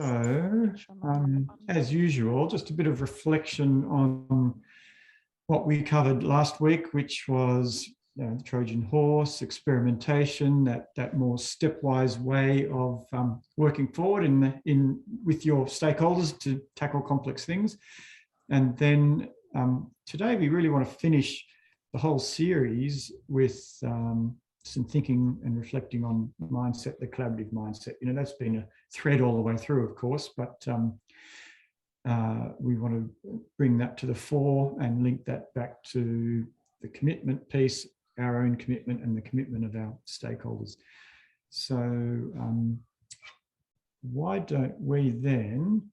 So, as usual, just a bit of reflection on what we covered last week, which was the Trojan horse, experimentation, that more stepwise way of working forward with your stakeholders to tackle complex things. And then today we really want to finish the whole series with some thinking and reflecting on mindset, the collaborative mindset. That's been a thread all the way through, of course, but we want to bring that to the fore and link that back to the commitment piece, our own commitment and the commitment of our stakeholders. So why don't we then,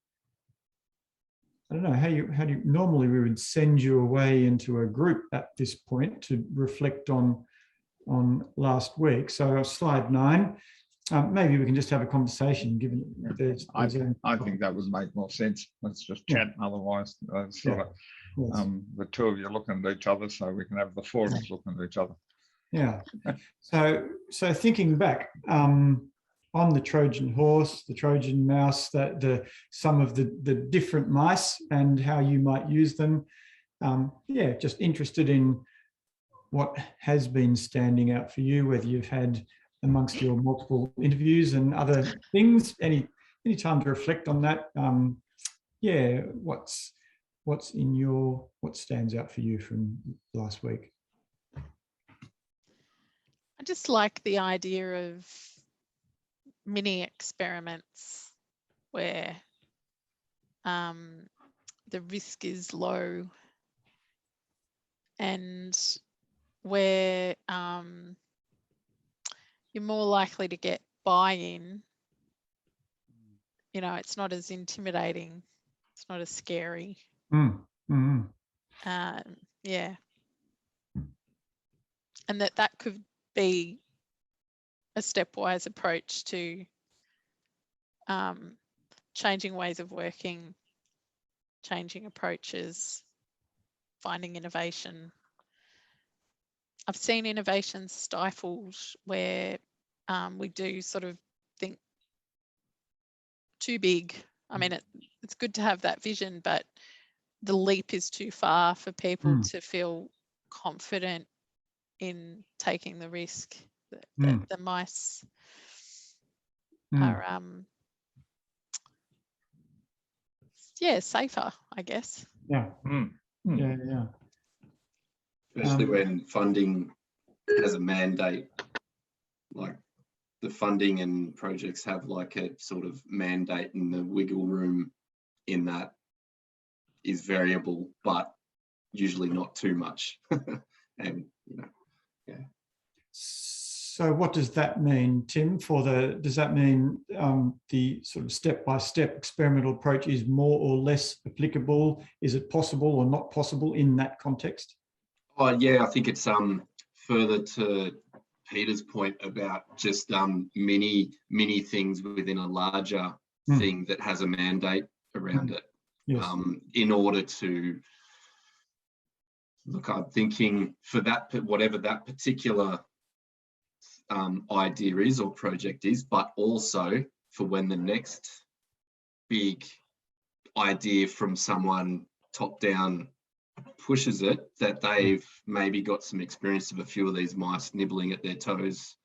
I don't know, how do you normally we would send you away into a group at this point to reflect on last week. So slide 9, maybe we can just have a conversation, given there's I think that would make more sense. Let's just chat. Otherwise, the two of you looking at each other, so we can have the four of us looking at each other. Yeah. So thinking back on the Trojan horse, the Trojan mouse, some of the different mice and how you might use them. Just interested in what has been standing out for you, whether you've had amongst your multiple interviews and other things, any time to reflect on that. What stands out for you from last week? I just like the idea of mini experiments where the risk is low and where you're more likely to get buy-in. It's not as intimidating. It's not as scary. Mm-hmm. And that could be a stepwise approach to changing ways of working, changing approaches, finding innovation. I've seen innovation stifled where we do sort of think too big. I mean, it's good to have that vision, but the leap is too far for people to feel confident in taking the risk. The mice are safer, I guess. Yeah. Especially when funding has a mandate, like the funding and projects have like a sort of mandate, and the wiggle room in that is variable, but usually not too much. And So what does that mean, Tim? Does that mean the sort of step-by-step experimental approach is more or less applicable? Is it possible or not possible in that context? Oh yeah, I think it's further to Peter's point about just many things within a larger thing that has a mandate around it. Yes. In order to look, I'm thinking for that, whatever that particular idea is or project is, but also for when the next big idea from someone top down pushes it, that they've maybe got some experience of a few of these mice nibbling at their toes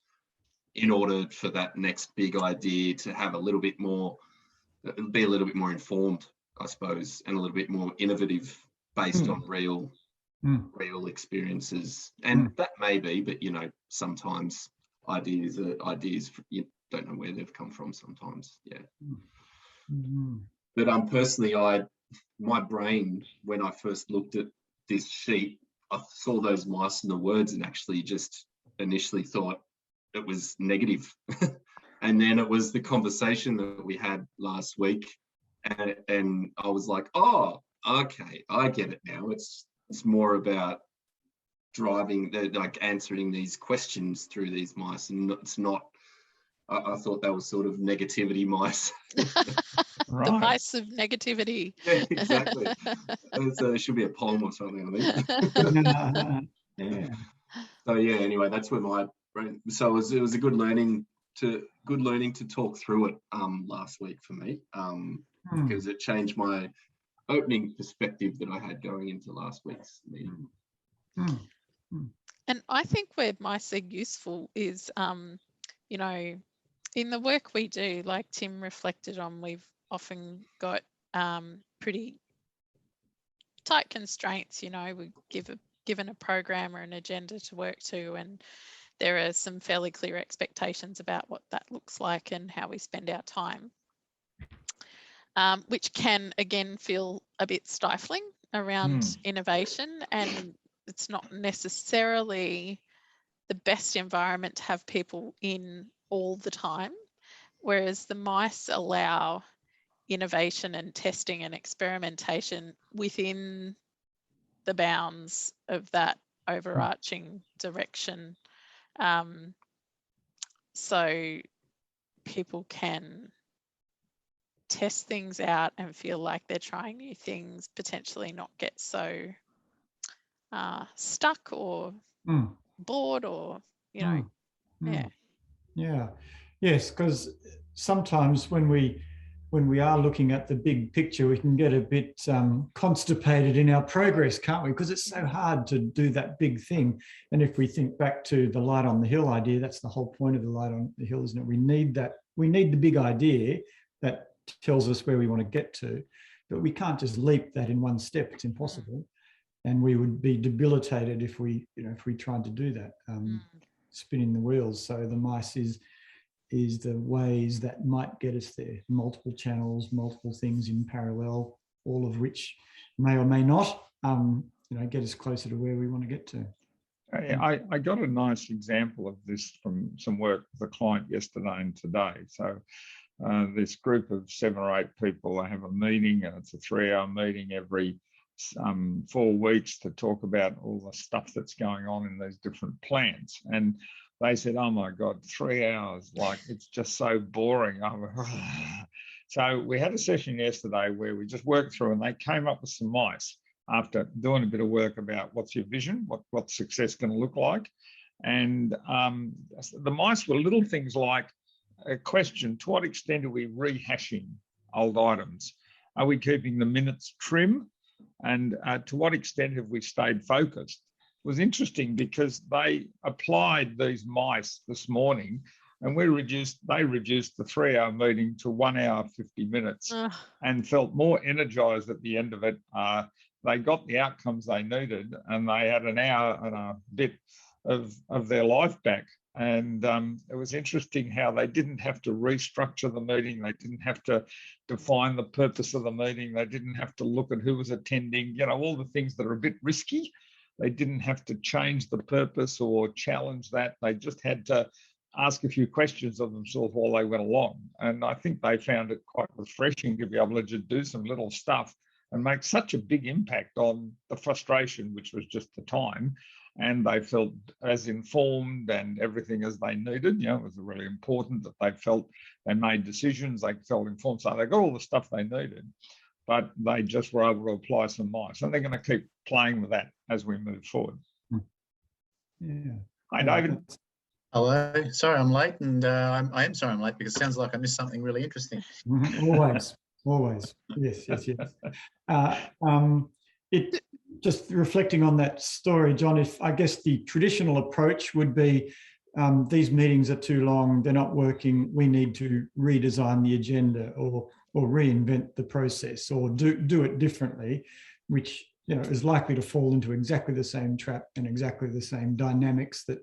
in order for that next big idea to have be a little bit more informed, I suppose, and a little bit more innovative based on real experiences. And that may be, but sometimes ideas you don't know where they've come from sometimes. But personally, my brain, when I first looked at this sheet, I saw those mice and the words and actually just initially thought it was negative. And then it was the conversation that we had last week, and I was like, oh, okay, I get it now. It's more about driving, like answering these questions through these mice, and it's not. I thought that was sort of negativity mice. Right. The mice of negativity. Yeah, exactly. There should be a poem or something, I think. So anyway, that's where my brain. So it was a good learning good learning to talk through it last week for me, because it changed my opening perspective that I had going into last week's meeting. And I think where mice are useful is, you know, in the work we do, like Tim reflected on, we've often got pretty tight constraints. You know, we given a program or an agenda to work to, and there are some fairly clear expectations about what that looks like and how we spend our time, which can again feel a bit stifling around innovation, and it's not necessarily the best environment to have people in all the time, whereas the mice allow innovation and testing and experimentation within the bounds of that overarching direction. So people can test things out and feel like they're trying new things, potentially not get so stuck or bored, or, you know, Yes, because sometimes when we are looking at the big picture, we can get a bit constipated in our progress, can't we? Because it's so hard to do that big thing. And if we think back to the light on the hill idea, that's the whole point of the light on the hill, isn't it? We need that. We need the big idea that tells us where we want to get to, but we can't just leap that in one step. It's impossible. And we would be debilitated if we tried to do that, spinning the wheels. So the mice is the ways that might get us there. Multiple channels, multiple things in parallel, all of which may or may not, get us closer to where we want to get to. I got a nice example of this from some work with a client yesterday and today. So this group of 7 or 8 people, they have a meeting, and it's a 3-hour meeting every 4 weeks to talk about all the stuff that's going on in these different plants. And they said, oh my God, 3 hours, like it's just so boring. So we had a session yesterday where we just worked through, and they came up with some mice after doing a bit of work about what's your vision, what's success going to look like. And the mice were little things like a question: to what extent are we rehashing old items? Are we keeping the minutes trim? And to what extent have we stayed focused? It was interesting because they applied these mice this morning, and they reduced the 3-hour meeting to 1 hour, 50 minutes, and felt more energized at the end of it. They got the outcomes they needed, and they had an hour and a bit of their life back. And it was interesting how they didn't have to restructure the meeting. They didn't have to define the purpose of the meeting. They didn't have to look at who was attending, all the things that are a bit risky. They didn't have to change the purpose or challenge that. They just had to ask a few questions of themselves while they went along. And I think they found it quite refreshing to be able to just do some little stuff and make such a big impact on the frustration, which was just the time. And they felt as informed and everything as they needed. It was really important that they felt they made decisions, they felt informed. So they got all the stuff they needed, but they just were able to apply some mice. And they're going to keep playing with that as we move forward. Yeah. Hi, David. Hello. Sorry I'm late, and I am sorry I'm late because it sounds like I missed something really interesting. Always. Yes. Just reflecting on that story, John, if I guess the traditional approach would be these meetings are too long, they're not working, we need to redesign the agenda or reinvent the process or do it differently, which is likely to fall into exactly the same trap and exactly the same dynamics that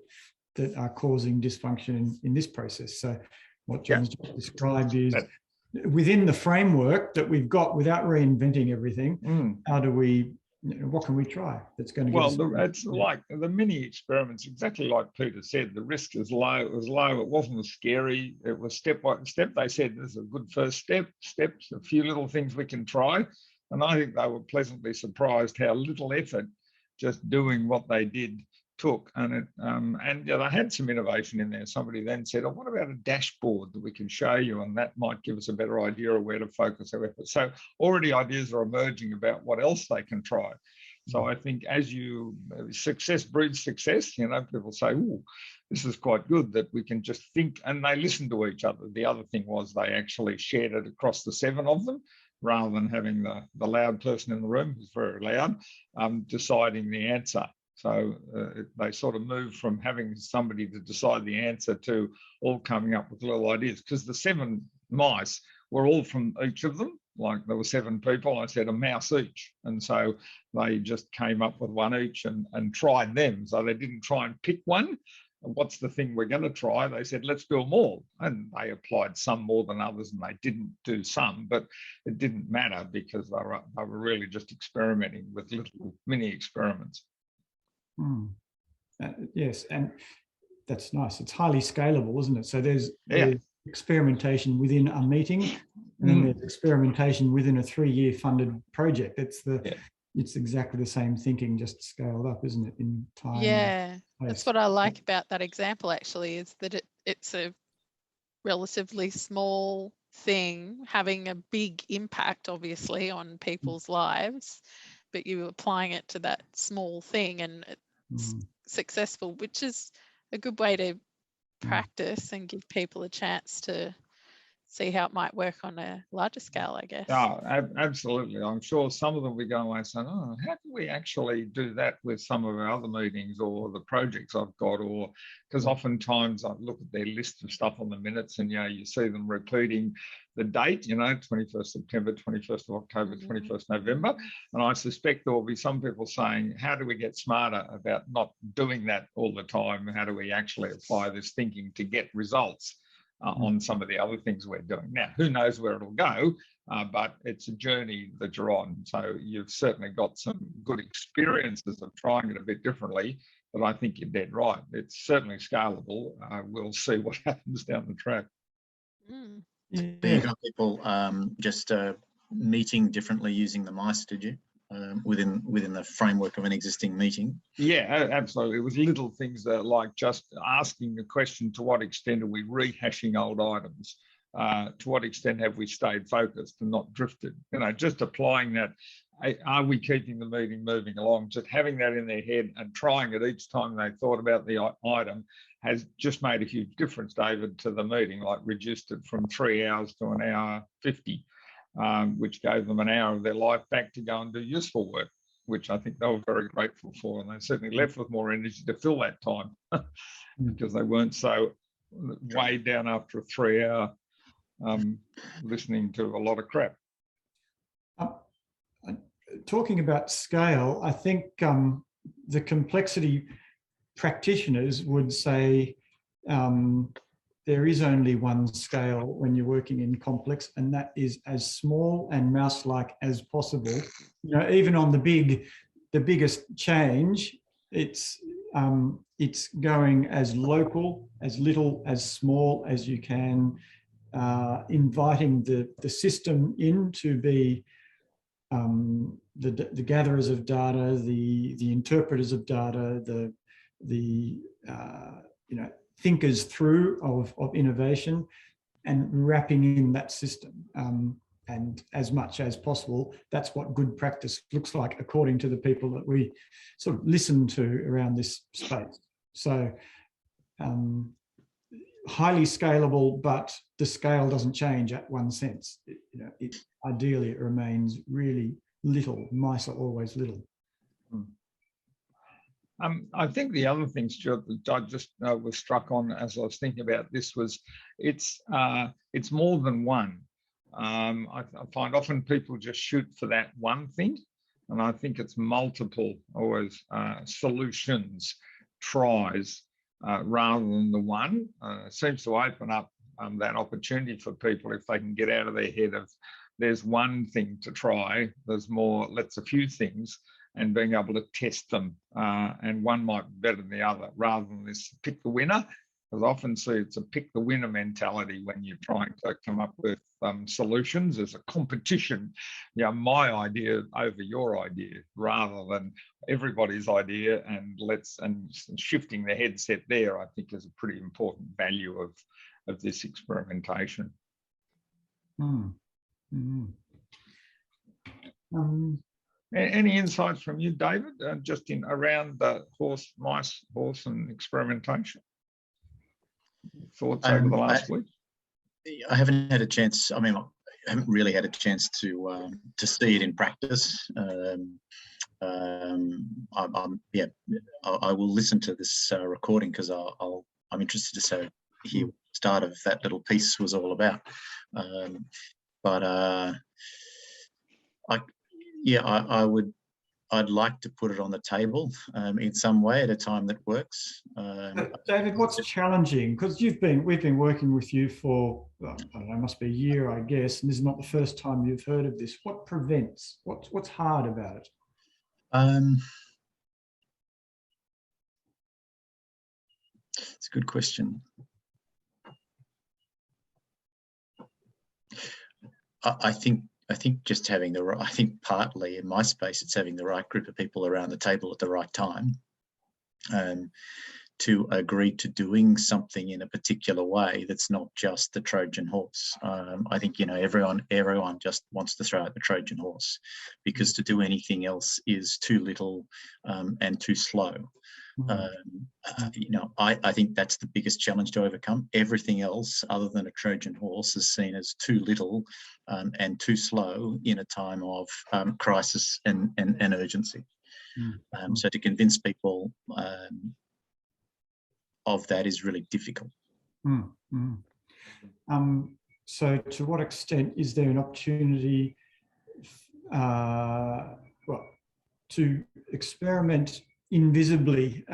are causing dysfunction in this process. So what John's just described is within the framework that we've got, without reinventing everything, how do we, what can we try that's going to get us? It's like the mini experiments, exactly like Peter said, the risk is low. It was low. It wasn't as scary. It was step by step. They said this is a good first steps, a few little things we can try. And I think they were pleasantly surprised how little effort just doing what they did took. And they had some innovation in there. Somebody then said, oh, what about a dashboard that we can show you? And that might give us a better idea of where to focus our efforts. So already ideas are emerging about what else they can try. So I think as you, success breeds success, you know, people say, oh, this is quite good that we can just think, and they listen to each other. The other thing was they actually shared it across the 7 of them, rather than having the loud person in the room, who's very loud, deciding the answer. So they sort of moved from having somebody to decide the answer to all coming up with little ideas, because the 7 mice were all from each of them. Like there were 7 people, I said a mouse each. And so they just came up with one each and tried them. So they didn't try and pick one. What's the thing we're going to try? They said, let's do them all. And they applied some more than others, and they didn't do some, but it didn't matter because they were really just experimenting with little mini experiments. Yes, and that's nice. It's highly scalable, isn't it? So there's experimentation within a meeting, and then there's experimentation within a 3-year funded project. It's exactly the same thinking, just scaled up, isn't it, in time? Yeah, that's what I like about that example, actually, is that it's a relatively small thing having a big impact, obviously, on people's lives, but you're applying it to that small thing and it's successful, which is a good way to practice and give people a chance to see how it might work on a larger scale, I guess. Oh, absolutely. I'm sure some of them will go away saying, oh, how can we actually do that with some of our other meetings or the projects I've got? Or because oftentimes I look at their list of stuff on the minutes and, you know, you see them repeating the date, you know, 21st September, 21st of October, 21st November. And I suspect there will be some people saying, how do we get smarter about not doing that all the time? How do we actually apply this thinking to get results on some of the other things we're doing? Now, who knows where it'll go, but it's a journey that you're on. So you've certainly got some good experiences of trying it a bit differently, but I think you're dead right. It's certainly scalable. We'll see what happens down the track. You got people just meeting differently using the mice, did you? Within the framework of an existing meeting? Yeah, absolutely. It was little things that, like just asking the question, to what extent are we rehashing old items? To what extent have we stayed focused and not drifted? You know, just applying that. Are we keeping the meeting moving along? Just having that in their head and trying it each time they thought about the item has just made a huge difference, David, to the meeting, like reduced it from 3 hours to 1 hour 50. Which gave them an hour of their life back to go and do useful work, which I think they were very grateful for. And they certainly left with more energy to fill that time because they weren't so weighed down after a 3-hour listening to a lot of crap. Talking about scale, I think the complexity practitioners would say there is only one scale when you're working in complex, and that is as small and mouse-like as possible. You know, even on the biggest change, it's going as local, as little, as small as you can, inviting the system in to be the gatherers of data, the interpreters of data, the you know, thinkers through of innovation, and wrapping in that system. And as much as possible, that's what good practice looks like, according to the people that we sort of listen to around this space. So highly scalable, but the scale doesn't change at 1 sense. You know, ideally it remains really little. Mice are always little. I think the other thing, Stuart, that I just was struck on as I was thinking about this was it's more than one. I find often people just shoot for that one thing, and I think it's multiple always solutions, tries, rather than the one. It seems to open up that opportunity for people if they can get out of their head of there's one thing to try, there's more, let's a few things, and being able to test them, and one might be better than the other, rather than this pick the winner. Because I often see it's a pick the winner mentality when you're trying to come up with solutions as a competition. You know, my idea over your idea, rather than everybody's idea, and shifting the headset there, I think is a pretty important value of this experimentation. Any insights from you, David, just in around the mice, horse and experimentation? Thoughts over the last week? I haven't had a chance. I mean, I haven't really had a chance to see it in practice. I will listen to this recording because I'm interested to hear what the start of that little piece was all about. I'd like to put it on the table in some way at a time that works. David, what's challenging? Because we've been working with you for, I don't know, must be a year, I guess, and this is not the first time you've heard of this. What prevents? What's hard about it? It's a good question. I think just having I think partly in my space, it's having the right group of people around the table at the right time to agree to doing something in a particular way that's not just the Trojan horse. I think, everyone just wants to throw out the Trojan horse because to do anything else is too little and too slow. I think that's the biggest challenge to overcome. Everything else other than a Trojan horse is seen as too little and too slow in a time of crisis and urgency. So to convince people of that is really difficult. So to what extent is there an opportunity to experiment invisibly,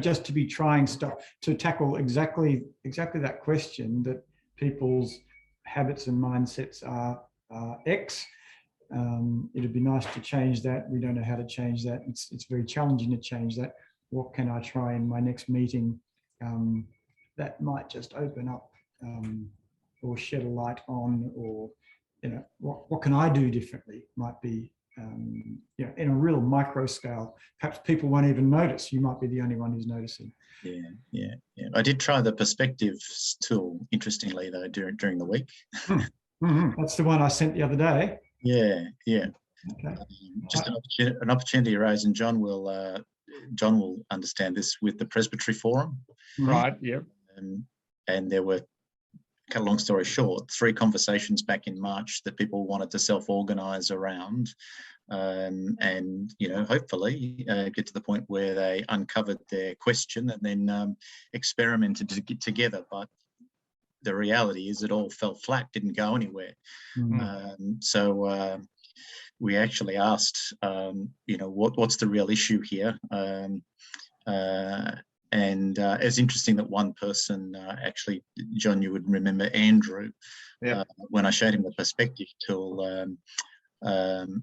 just to be trying stuff, to tackle exactly that question, that people's habits and mindsets are X. It'd be nice to change that. We don't know how to change that. It's very challenging to change that. What can I try in my next meeting that might just open up or shed a light on, or what can I do differently? Might be in a real micro scale. Perhaps people won't even notice. You might be the only one who's noticing. Yeah. I did try the perspectives tool, interestingly, though, during the week. That's the one I sent the other day. Yeah. Okay. Just an opportunity arose, and John will understand this with the Presbytery Forum. Right. Yep. And there were, cut a long story short, 3 conversations back in March that people wanted to self-organise around, and hopefully get to the point where they uncovered their question and then experimented to get together. But the reality is it all fell flat, didn't go anywhere. So we actually asked, what's the real issue here? And it's interesting that one person, actually, John, you would remember Andrew, when I showed him the perspective tool,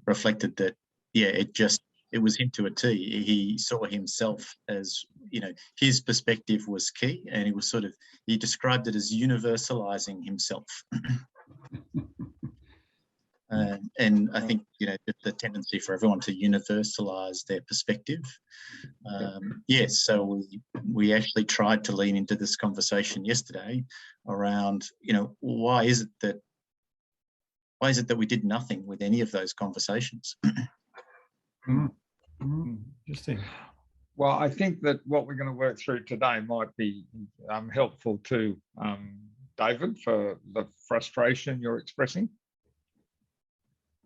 reflected that, it was him to a T. He saw himself as, his perspective was key, and he described it as universalizing himself. And I think, the tendency for everyone to universalize their perspective. So we actually tried to lean into this conversation yesterday around, why is it that we did nothing with any of those conversations? Interesting. Well, I think that what we're going to work through today might be helpful to David, for the frustration you're expressing.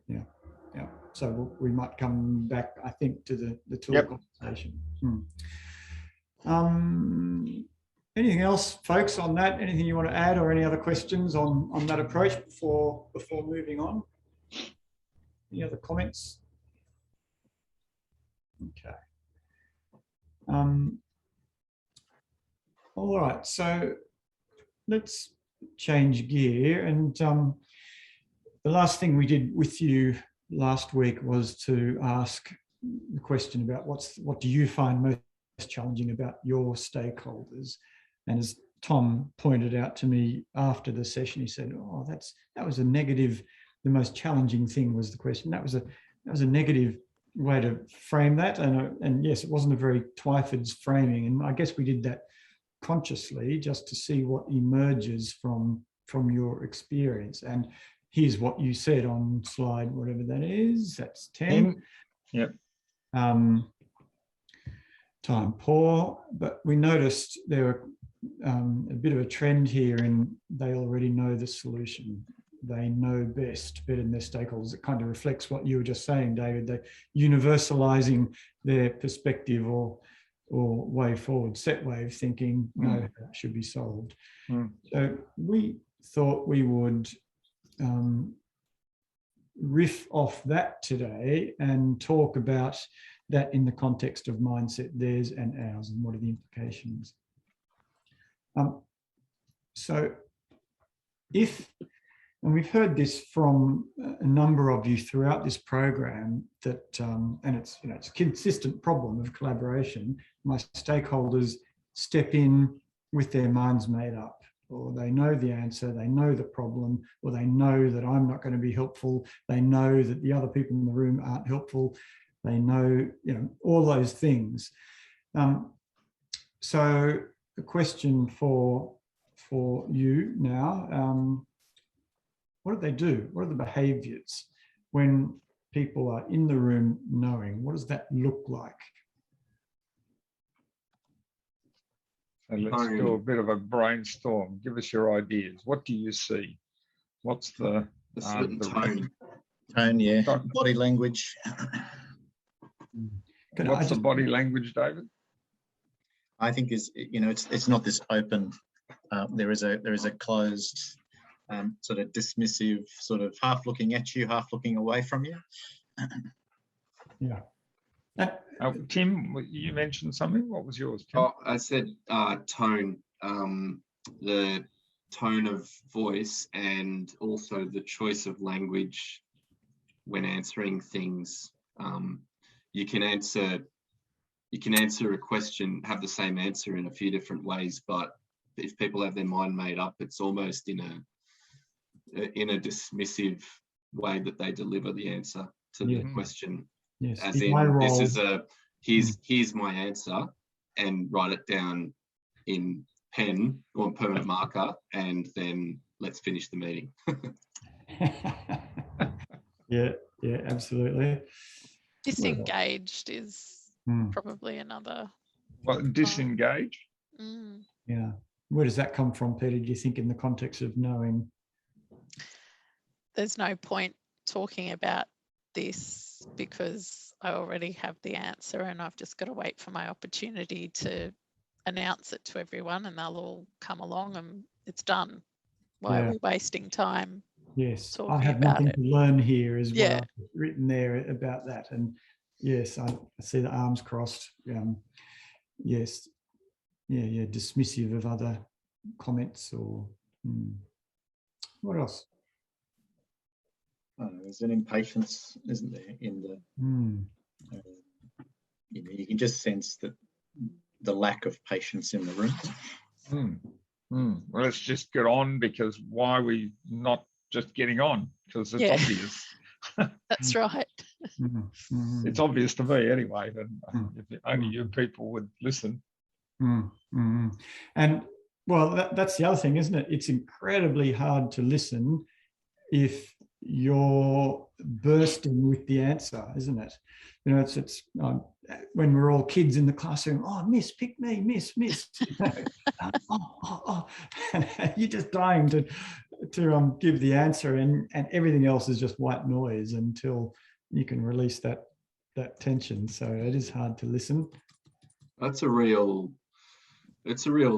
Yeah. So we might come back, I think, to the tool conversation. Anything else, folks, on that? Anything you want to add, or any other questions on that approach before moving on? Any other comments? Okay. All right. So let's change gear. And the last thing we did with you last week was to ask the question about what do you find most challenging about your stakeholders? And as Tom pointed out to me after the session, he said, "Oh, that was a negative. The most challenging thing was the question. That was a negative way to frame that." And yes, it wasn't a very Twyford's framing, and I guess we did that consciously just to see what emerges from your experience. And here's what you said on slide, whatever that is, that's 10. Yep. Time poor, but we noticed there were a bit of a trend here in they already know the solution. They know best, better than their stakeholders. It kind of reflects what you were just saying, David, they're universalizing their perspective or way forward, set wave thinking, no, that should be solved. So we thought we would riff off that today and talk about that in the context of mindset, theirs and ours, and what are the implications. So if, and we've heard this from a number of you throughout this program, that, and it's, you know, it's a consistent problem of collaboration. My stakeholders step in with their minds made up, or they know the answer, they know the problem, or they know that I'm not going to be helpful. They know that the other people in the room aren't helpful. They know, you know, all those things. So the question for you now, what do they do? What are the behaviors when people are in the room knowing? What does that look like? So let's do a bit of a brainstorm. Give us your ideas. What do you see? What's the certain tone? Tone, yeah. Body language. What's the body language, David? I think is, you know, it's not this open. There is a closed, sort of dismissive, sort of half looking at you, half looking away from you. Yeah. Tim, you mentioned something. What was yours, Tim? Oh, I said tone, the tone of voice, and also the choice of language when answering things. You can answer a question, have the same answer in a few different ways, but if people have their mind made up, it's almost in a dismissive way that they deliver the answer to the question. Yes. As in, this is here's my answer, and write it down in pen or permanent marker, and then let's finish the meeting. Yeah, absolutely. Disengaged is probably another. What, disengage? Yeah. Where does that come from, Peter, do you think, in the context of knowing? There's no point talking about this because I already have the answer and I've just got to wait for my opportunity to announce it to everyone and they'll all come along and it's done. Why are we wasting time? Yes, I have nothing to learn here is what I've written there about that. And yes, I see the arms crossed. Yes. Yeah, dismissive of other comments or what else? There's an impatience, isn't there, in the, you know, you can just sense that the lack of patience in the room. Well, let's just get on, because why are we not just getting on? Because it's obvious. That's right. It's obvious to me anyway, but if only you people would listen. And well, that's the other thing, isn't it? It's incredibly hard to listen if you're bursting with the answer, isn't it? You know, it's when we're all kids in the classroom. Oh, miss, pick me, miss. You know, you're just dying to give the answer, and everything else is just white noise until you can release that tension. So it is hard to listen. It's a real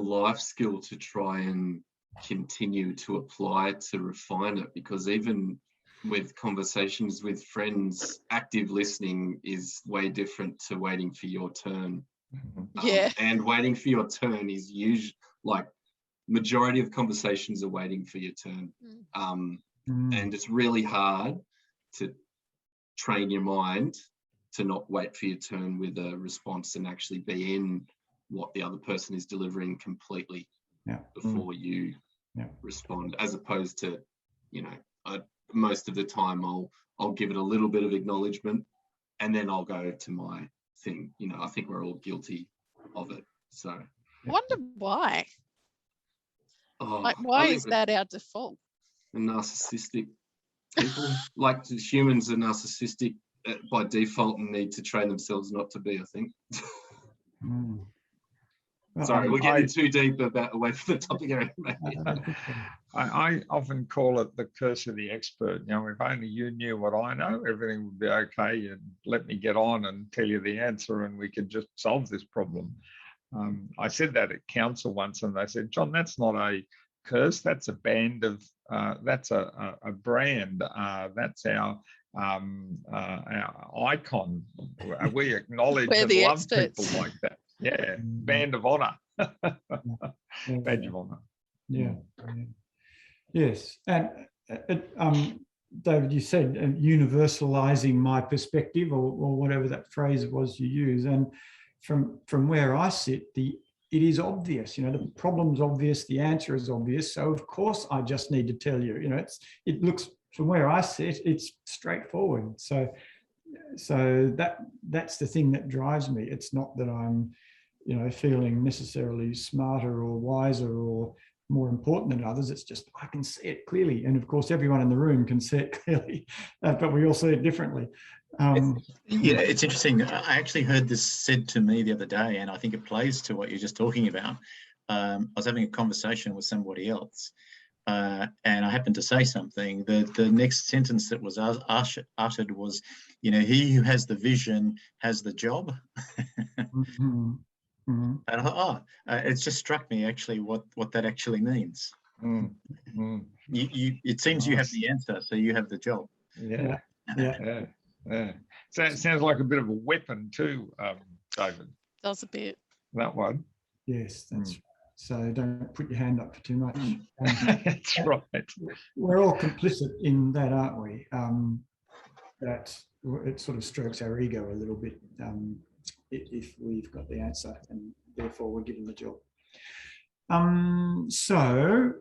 life skill to try and continue to apply to refine it, because even with conversations with friends, active listening is way different to waiting for your turn. And waiting for your turn is usually, like, majority of conversations are waiting for your turn. And it's really hard to train your mind to not wait for your turn with a response and actually be in what the other person is delivering completely before you respond, as opposed to, you know, most of the time I'll give it a little bit of acknowledgement and then I'll go to my thing. You know, I think we're all guilty of it. So I wonder why. Like, why is that our default? Narcissistic people, like humans are narcissistic by default need to train themselves not to be, I think. Mm. Well, Sorry, we're getting too deep away from the topic area. I often call it the curse of the expert. You know, if only you knew what I know, everything would be okay. And let me get on and tell you the answer, and we could just solve this problem. I said that at council once, and they said, "John, that's not a curse. That's a band of. That's a brand. That's our icon. We acknowledge We're and the love experts. people like that. Yeah, band of honour, badge of honour." Yeah. Yes, and David, you said universalizing my perspective, or whatever that phrase was you use, and from where I sit, it is obvious. You know, the problem's obvious, the answer is obvious. So of course, I just need to tell you. You know, it looks from where I sit, it's straightforward. So that's the thing that drives me. It's not that I'm, you know, feeling necessarily smarter or wiser or more important than others. It's just I can see it clearly, and of course everyone in the room can see it clearly, but we all see it differently. Yeah, it's interesting. I actually heard this said to me the other day, and I think it plays to what you're just talking about. I was having a conversation with somebody else, and I happened to say something. The next sentence that was uttered was, you know, he who has the vision has the job. Mm-hmm. Mm-hmm. And I thought, it's just struck me actually what that actually means. It seems you have the answer, so you have the job. Yeah. Yeah. So it sounds like a bit of a weapon too, David. Does a bit. That one. Yes, that's right. So don't put your hand up for too much. That's right. We're all complicit in that, aren't we? That it sort of strokes our ego a little bit. If we've got the answer and therefore we're given the job. So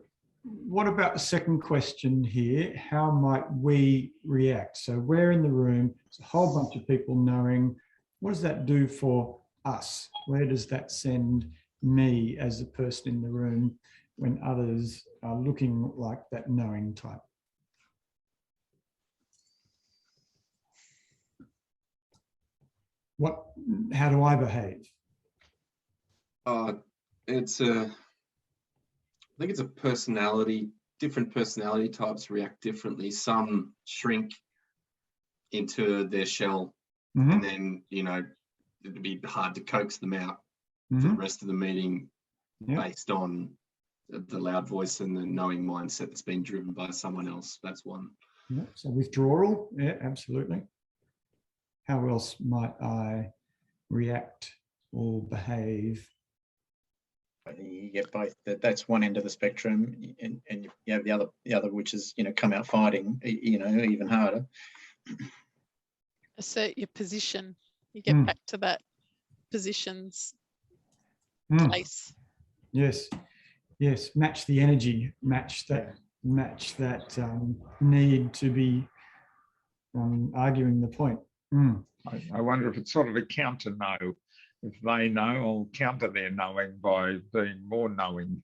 what about the second question here? How might we react? So we're in the room, it's a whole bunch of people knowing. What does that do for us? Where does that send me as a person in the room when others are looking like that knowing type? How do I behave? I think it's a personality, different personality types react differently. Some shrink into their shell, and then, you know, it'd be hard to coax them out for the rest of the meeting based on the loud voice and the knowing mindset that's been driven by someone else. That's one. Yeah, so withdrawal, yeah, absolutely. How else might I react or behave? You get both. That's one end of the spectrum, and you have the other, which is, you know, come out fighting, you know, even harder. Assert your position. You get back to that position's place. Yes, match the energy, match that need to be arguing the point. I wonder if it's sort of a counter no. If they know, I'll counter their knowing by being more knowing.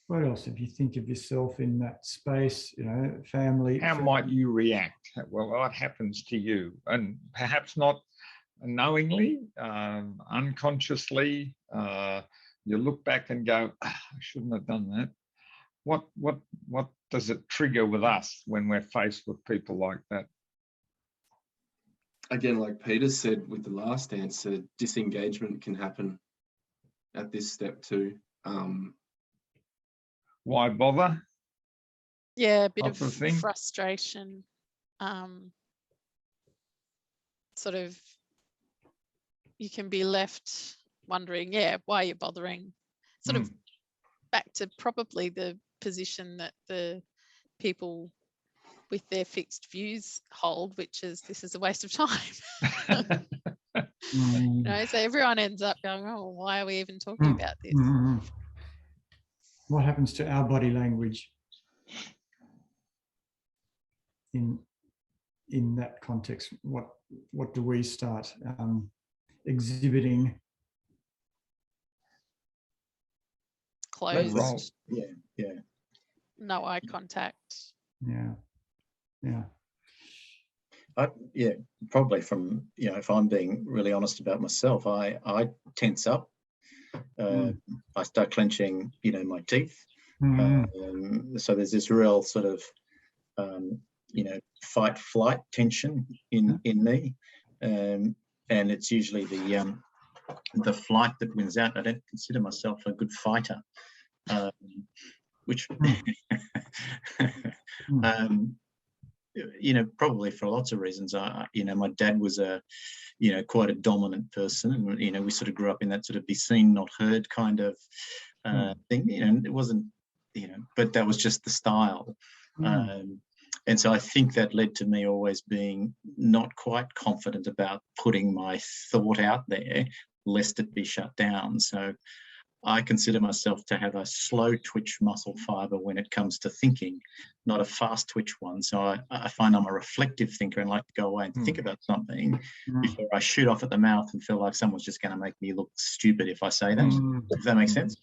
What else? If you think of yourself in that space, you know, family. How might you react? Well, what happens to you? And perhaps not knowingly, unconsciously, you look back and go, I shouldn't have done that. What does it trigger with us when we're faced with people like that? Again, like Peter said with the last answer, disengagement can happen at this step too. Why bother? Yeah, a bit Type of thing. frustration. Sort of, you can be left wondering, why are you bothering? Sort of back to probably the position that the people with their fixed views hold, which is this is a waste of time. You know, so everyone ends up going, oh, why are we even talking about this? What happens to our body language in that context? What do we start exhibiting? Closed. Yeah. no eye contact. Yeah. Yeah. Yeah, probably from, if I'm being really honest about myself, I tense up. I start clenching, my teeth. So there's this real sort of, fight flight tension in me. And it's usually the flight that wins out. I don't consider myself a good fighter, which, probably for lots of reasons. My dad was quite a dominant person, and we sort of grew up in that sort of be seen, not heard kind of thing. And it wasn't, but that was just the style. And so I think that led to me always being not quite confident about putting my thought out there, lest it be shut down. So I consider myself to have a slow twitch muscle fiber when it comes to thinking, not a fast twitch one. So I find I'm a reflective thinker and like to go away and think about something before I shoot off at the mouth and feel like someone's just going to make me look stupid if I say that. Does that make sense?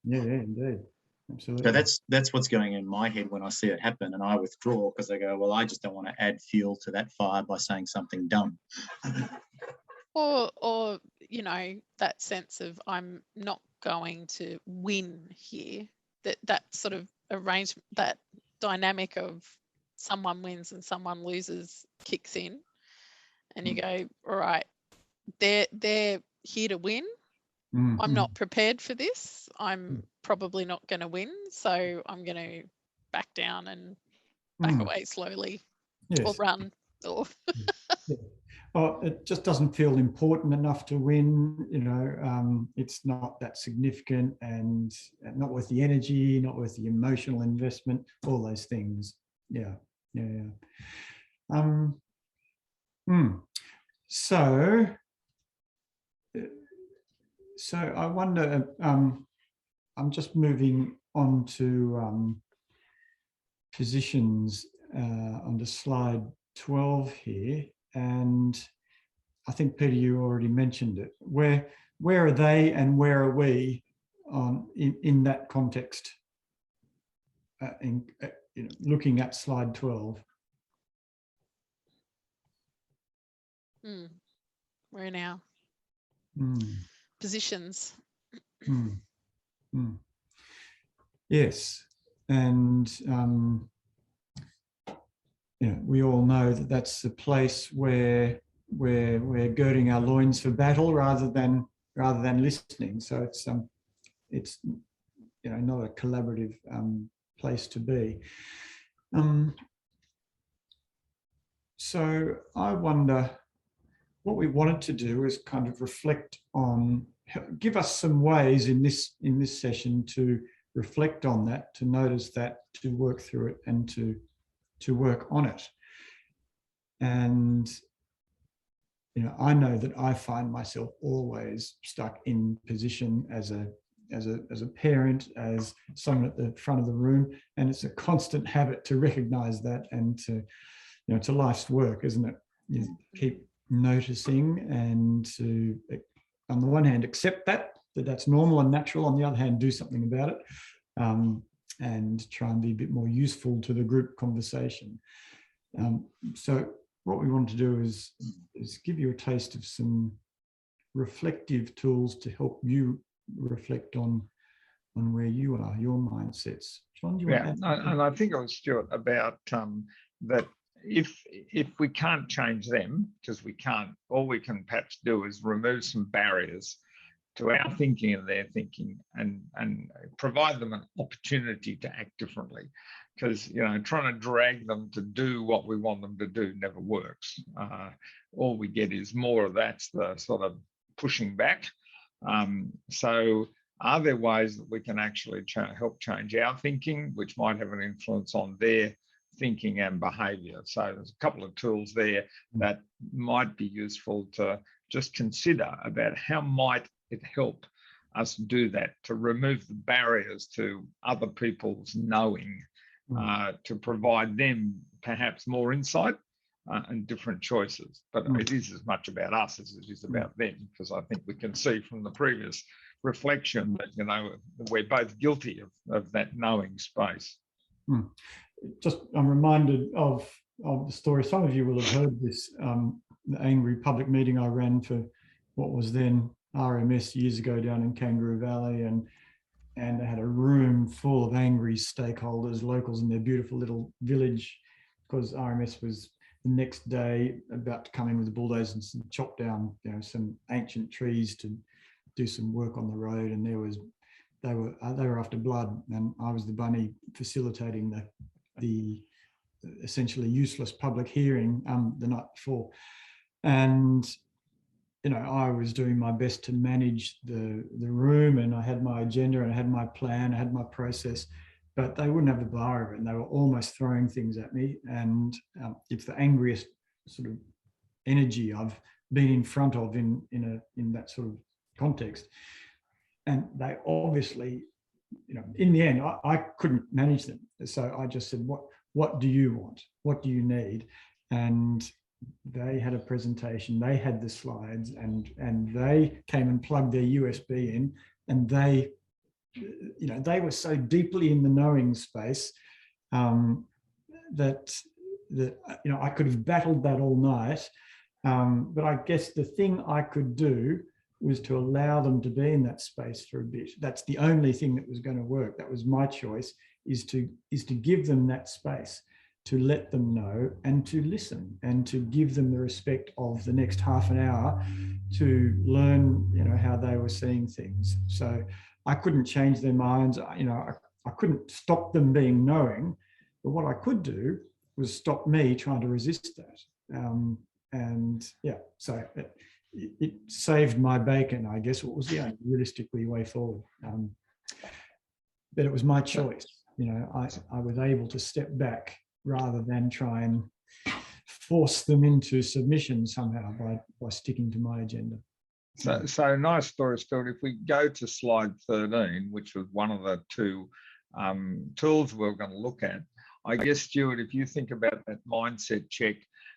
Yeah, indeed. Absolutely. So that's what's going in my head when I see it happen, and I withdraw because I go, well, I just don't want to add fuel to that fire by saying something dumb. Or that sense of I'm not going to win here. That sort of arrangement, that dynamic of someone wins and someone loses kicks in, and you go, all right, they're here to win. I'm not prepared for this. I'm probably not going to win, so I'm going to back down and back away slowly, or run, or. Well, it just doesn't feel important enough to win. It's not that significant and not worth the energy, not worth the emotional investment, all those things. Yeah. So I wonder, I'm just moving on to positions onto slide 12 here. And I think, Peter, you already mentioned it. Where are they and where are we in that context? Looking at slide 12. Where now? Positions. Yes, and we all know that that's the place where we're girding our loins for battle rather than listening. So it's not a collaborative place to be. So I wonder, what we wanted to do is kind of reflect on, give us some ways in this session to reflect on that, to notice that, to work through it, and to work on it. And I know that I find myself always stuck in position as a parent, as someone at the front of the room, and it's a constant habit to recognize that, and to to life's work, isn't it? You keep noticing and to, on the one hand, accept that's normal and natural, on the other hand, do something about it, and try and be a bit more useful to the group conversation. So what we want to do is give you a taste of some reflective tools to help you reflect on where you are, your mindsets. John, do you want to add? And I think it was Stuart about that if we can't change them, because we can't, all we can perhaps do is remove some barriers to our thinking and their thinking, and provide them an opportunity to act differently. Because trying to drag them to do what we want them to do never works. All we get is more of that's the sort of pushing back. So are there ways that we can actually help change our thinking, which might have an influence on their thinking and behaviour? So there's a couple of tools there that might be useful to just consider about how might it help us do that, to remove the barriers to other people's knowing, to provide them perhaps more insight and different choices. But it is as much about us as it is about them, because I think we can see from the previous reflection that, you know, we're both guilty of that knowing space. Just, I'm reminded of the story. Some of you will have heard this, the angry public meeting I ran for what was then RMS years ago down in Kangaroo Valley, and they had a room full of angry stakeholders, locals in their beautiful little village, because RMS was the next day about to come in with the bulldozers and chop down, you know, some ancient trees to do some work on the road, and they were after blood, and I was the bunny facilitating the essentially useless public hearing the night before. And you know, I was doing my best to manage the room, and I had my agenda and I had my plan, I had my process, but they wouldn't have the bar of it, and they were almost throwing things at me. And it's the angriest sort of energy I've been in front of in that sort of context. And they obviously, you know, in the end, I couldn't manage them. So I just said, what do you want? What do you need? And they had a presentation, they had the slides, and they came and plugged their USB in, and they, you know, they were so deeply in the knowing space that you know, I could have battled that all night. But I guess the thing I could do was to allow them to be in that space for a bit. That's the only thing that was going to work. That was my choice, is to give them that space, to let them know and to listen, and to give them the respect of the next half an hour to learn, you know, how they were seeing things. So I couldn't change their minds. You know, I couldn't stop them being knowing, but what I could do was stop me trying to resist that. And yeah, so it saved my bacon, I guess. What was the only realistically way forward. But it was my choice. You know, I was able to step back rather than try and force them into submission somehow by sticking to my agenda. So nice story, Stuart. If we go to slide 13, which was one of the two tools we're going to look at, I guess, Stuart, if you think about that mindset check,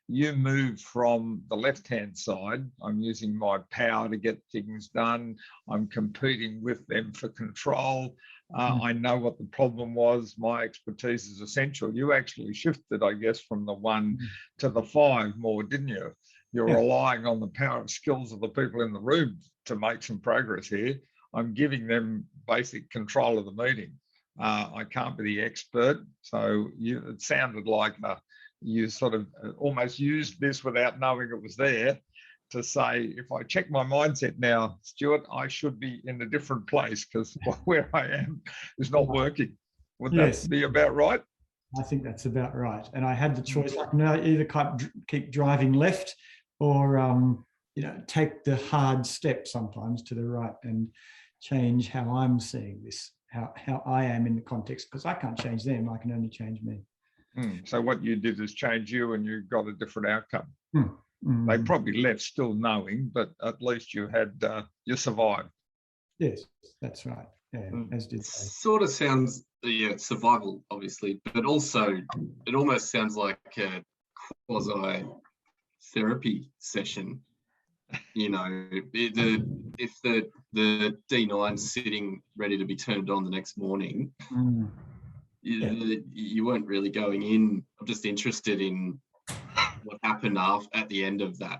you move from the left-hand side. I'm using my power to get things done. I'm competing with them for control. I know what the problem was. My expertise is essential. You actually shifted, I guess, from the 1 to the 5 more, didn't you? You're relying on the power of skills of the people in the room to make some progress here. I'm giving them basic control of the meeting. I can't be the expert. So it sounded like you sort of almost used this without knowing it was there to say, if I check my mindset now, Stuart, I should be in a different place because where I am is not working. Would that be about right? I think that's about right. And I had the choice. I can either keep driving left or, you know, take the hard step sometimes to the right and change how I'm seeing this, how I am in the context, because I can't change them. I can only change me. So what you did is change you, and you got a different outcome. They probably left still knowing, but at least you had you survived. Yes, that's right. Yeah, as did they. Sort of sounds, yeah, survival, obviously, but also it almost sounds like a quasi therapy session. You know, if the D9's sitting ready to be turned on the next morning. You weren't really going in. I'm just interested in what happened at the end of that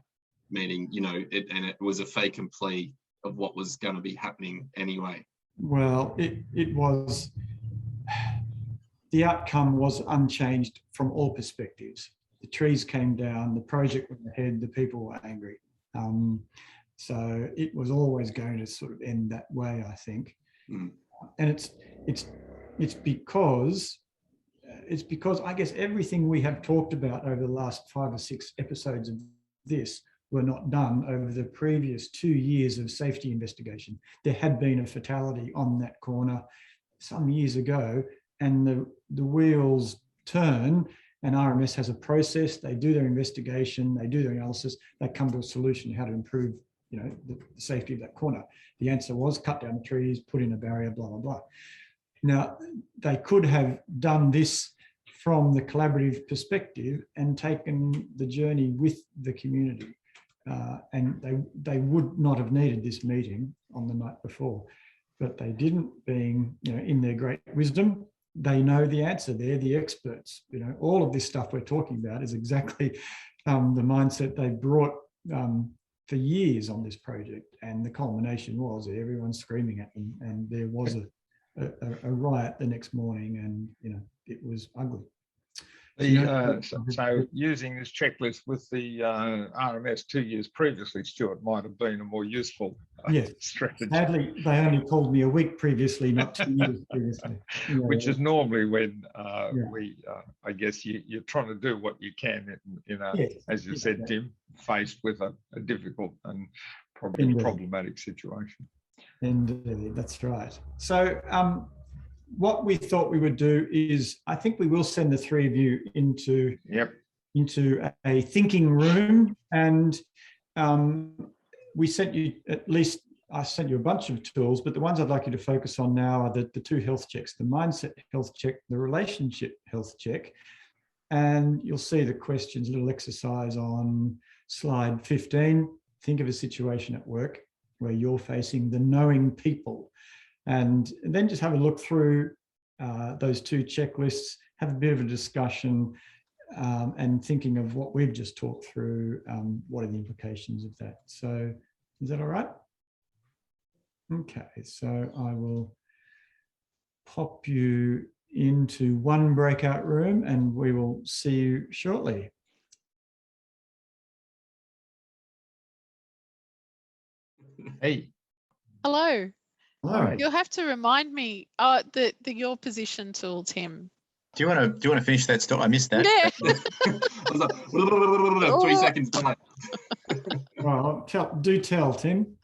meeting, you know, and it was a fait accompli of what was going to be happening anyway. Well, it was, the outcome was unchanged from all perspectives. The trees came down, the project went ahead, the people were angry. So it was always going to sort of end that way, I think. And it's because I guess everything we have talked about over the last 5 or 6 episodes of this were not done over the previous 2 years of safety investigation. There had been a fatality on that corner some years ago, and the wheels turn, and RMS has a process. They do their investigation, they do their analysis, they come to a solution how to improve, you know, the safety of that corner. The answer was cut down the trees, put in a barrier, blah, blah, blah. Now, they could have done this from the collaborative perspective and taken the journey with the community. And they would not have needed this meeting. on the night before. But they didn't, being, in their great wisdom, they know the answer. They're the experts. All of this stuff we're talking about is exactly the mindset they brought for years on this project. And the culmination was everyone screaming at them, and there was a riot the next morning, and it was ugly. So using this checklist with the RMS 2 years previously, Stuart, might have been a more useful strategy. Sadly, they only called me a week previously, not 2 years previously. Which is normally when I guess you're trying to do what you can as you said, Tim, faced with a difficult and probably problematic situation. Indeed, that's right. So what we thought we would do is, I think we will send the three of you into a thinking room, and we sent you I sent you a bunch of tools, but the ones I'd like you to focus on now are the two health checks: the mindset health check, the relationship health check. And you'll see the questions, a little exercise on slide 15. Think of a situation at work where you're facing the knowing people. And then just have a look through those two checklists, have a bit of a discussion, and thinking of what we've just talked through, what are the implications of that? So is that all right? Okay, so I will pop you into one breakout room and we will see you shortly. Hey. Hello. Hello. You'll have to remind me the your position tool, Tim. Do you want to finish that story? I missed that. Yeah. I was like, 3 seconds back. Well, tell, Tim.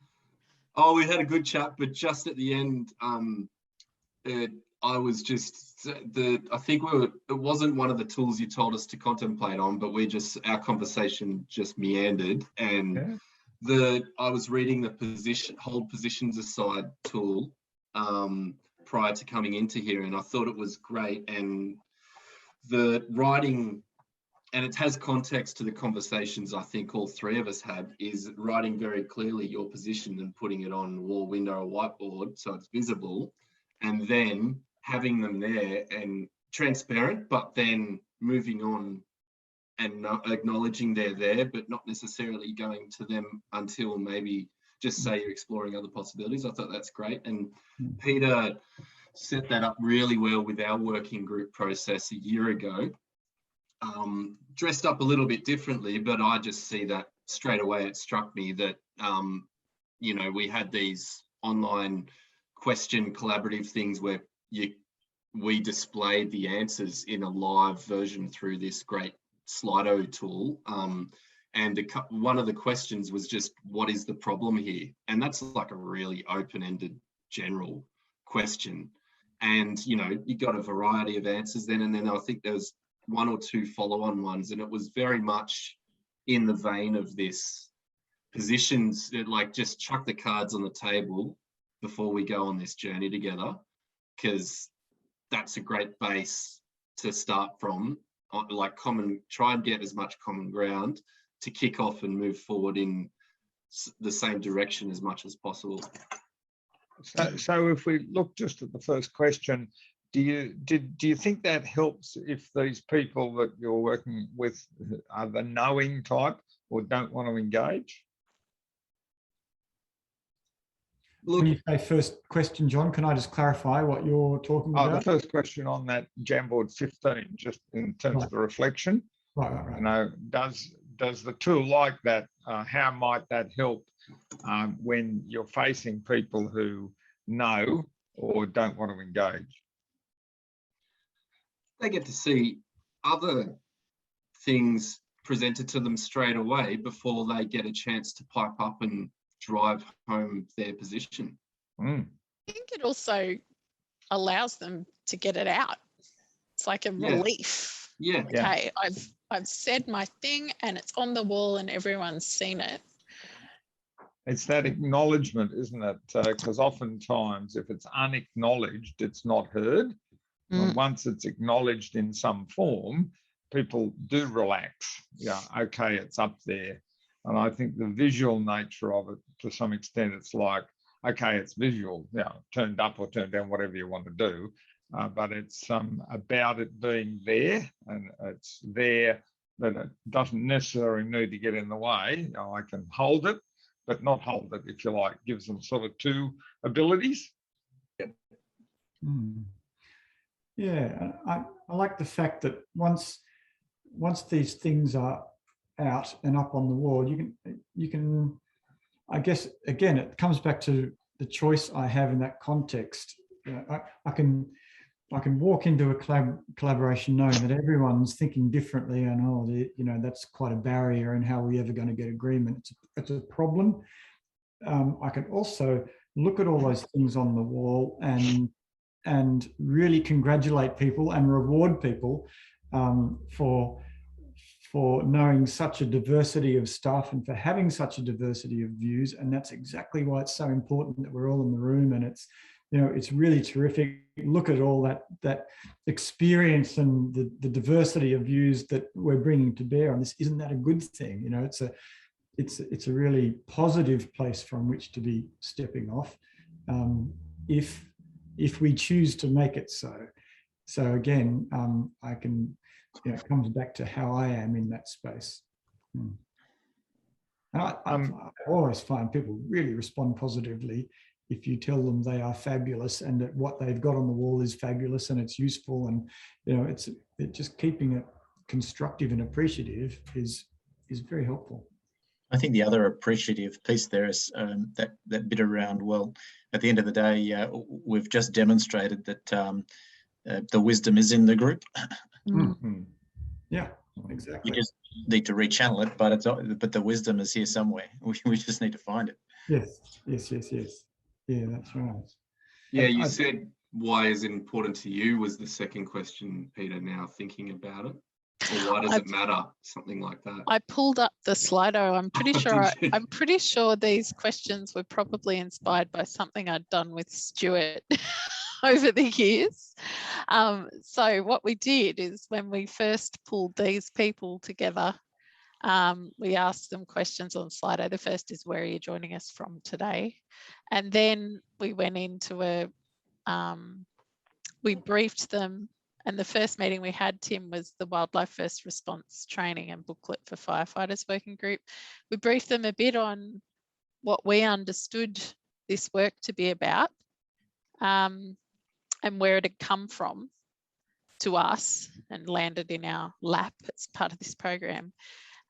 Oh, we had a good chat, but just at the end, I was just I think it wasn't one of the tools you told us to contemplate on, but our conversation just meandered, and I was reading the hold positions aside tool prior to coming into here, and I thought it was great, and the writing, and it has context to the conversations I think all three of us had, is writing very clearly your position and putting it on wall, window, or whiteboard so it's visible, and then having them there and transparent, but then moving on and acknowledging they're there, but not necessarily going to them until maybe just say you're exploring other possibilities. I thought that's great. And Peter set that up really well with our working group process a year ago. Dressed up a little bit differently, but I just see that straight away. It struck me that, we had these online question collaborative things where we displayed the answers in a live version through this great Slido tool. And one of the questions was just, what is the problem here? And that's like a really open-ended general question. And, you got a variety of answers then, and then I think there was one or two follow-on ones, and it was very much in the vein of this positions, like just chuck the cards on the table before we go on this journey together, because that's a great base to start from, like try and get as much common ground to kick off and move forward in the same direction as much as possible. So if we look just at the first question, do you think that helps if these people that you're working with are the knowing type or don't want to engage? When you say first question, John, can I just clarify what you're talking about? The first question on that Jamboard 15, just in terms of the reflection. Right. Does the tool like that? How might that help when you're facing people who know or don't want to engage? They get to see other things presented to them straight away before they get a chance to pipe up and drive home their position. I think it also allows them to get it out. It's like a relief. Yeah. Okay, I've said my thing and it's on the wall and everyone's seen it. It's that acknowledgement, isn't it? Because oftentimes if it's unacknowledged, it's not heard. And once it's acknowledged in some form, people do relax. Yeah, okay, it's up there. And I think the visual nature of it, to some extent, it's like okay, it's visual, turned up or turned down, whatever you want to do, but it's about it being there, and it's there that it doesn't necessarily need to get in the way. I can hold it, but not hold it, if you like. Gives them sort of two abilities. Mm. Yeah, I like the fact that once these things are out and up on the wall, you can, I guess, again, it comes back to the choice I have in that context. I can walk into a collaboration knowing that everyone's thinking differently, and that's quite a barrier, and how are we ever going to get agreement? It's a problem. I can also look at all those things on the wall and really congratulate people and reward people for knowing such a diversity of stuff and for having such a diversity of views. And that's exactly why it's so important that we're all in the room, and it's really terrific. Look at all that experience and the diversity of views that we're bringing to bear on this. Isn't that a good thing? It's a really positive place from which to be stepping off, if we choose to make it so. So again, I can, it comes back to how I am in that space. And I always find people really respond positively if you tell them they are fabulous and that what they've got on the wall is fabulous and it's useful, and it's just keeping it constructive and appreciative is very helpful. I think the other appreciative piece there is that bit around, well, at the end of the day, we've just demonstrated that the wisdom is in the group. Mm-hmm. Yeah, exactly. We just need to rechannel it, but the wisdom is here somewhere. We just need to find it. Yes. Yeah, that's right. Yeah, you said why is it important to you was the second question, Peter, now thinking about it. Or why does it matter? Something like that. I pulled up the Slido. I'm pretty sure these questions were probably inspired by something I'd done with Stuart over the years. So what we did is when we first pulled these people together, we asked them questions on Slido. The first is, where are you joining us from today? And then we went into we briefed them. And the first meeting we had, Tim, was the Wildlife First Response Training and Booklet for Firefighters Working Group. We briefed them a bit on what we understood this work to be about, and where it had come from to us and landed in our lap as part of this program.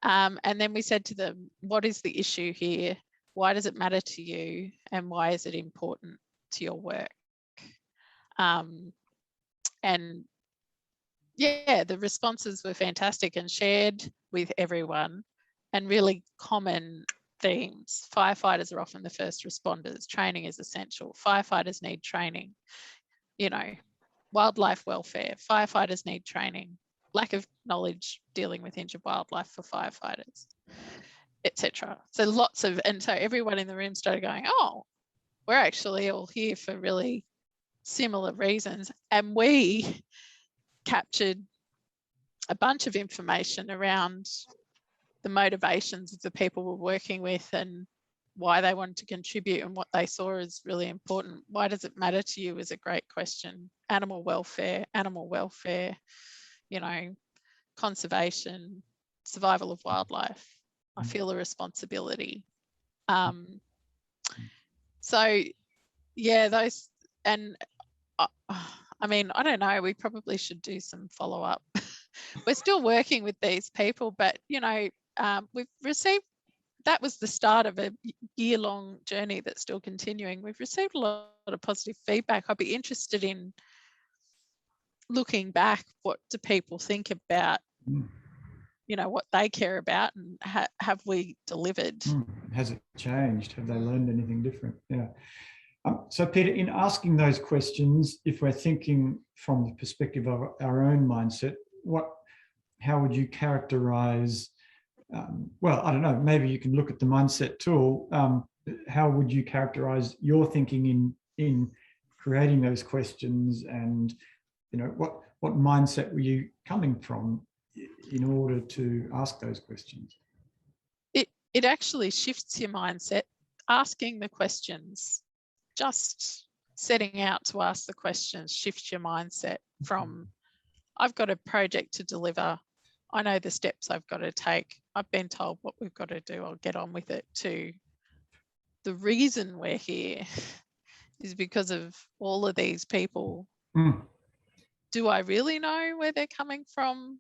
And then we said to them, what is the issue here? Why does it matter to you? And why is it important to your work? And yeah, the responses were fantastic and shared with everyone, and really common themes. Firefighters are often the first responders. Training is essential. Firefighters need training. Wildlife welfare. Firefighters need training. Lack of knowledge dealing with injured wildlife for firefighters, etc. So so everyone in the room started going, oh, we're actually all here for really similar reasons. And we captured a bunch of information around the motivations of the people we're working with and why they wanted to contribute and what they saw as really important. Why does it matter to you is a great question. Animal welfare, conservation, survival of wildlife. I feel a responsibility. So yeah, those, and I mean, I don't know, we probably should do some follow-up. We're still working with these people, but, we've received, that was the start of a year-long journey that's still continuing. We've received a lot of positive feedback. I'd be interested in looking back, what do people think about, what they care about, and have we delivered? Has it changed? Have they learned anything different? Yeah. So Peter, in asking those questions, if we're thinking from the perspective of our own mindset, how would you characterize, well, I don't know, maybe you can look at the mindset tool. How would you characterize your thinking in creating those questions, and what mindset were you coming from in order to ask those questions? It actually shifts your mindset. Asking the questions just setting out to ask the questions shifts your mindset from, I've got a project to deliver, I know the steps I've got to take, I've been told what we've got to do, I'll get on with it, to the reason we're here is because of all of these people. Do I really know where they're coming from?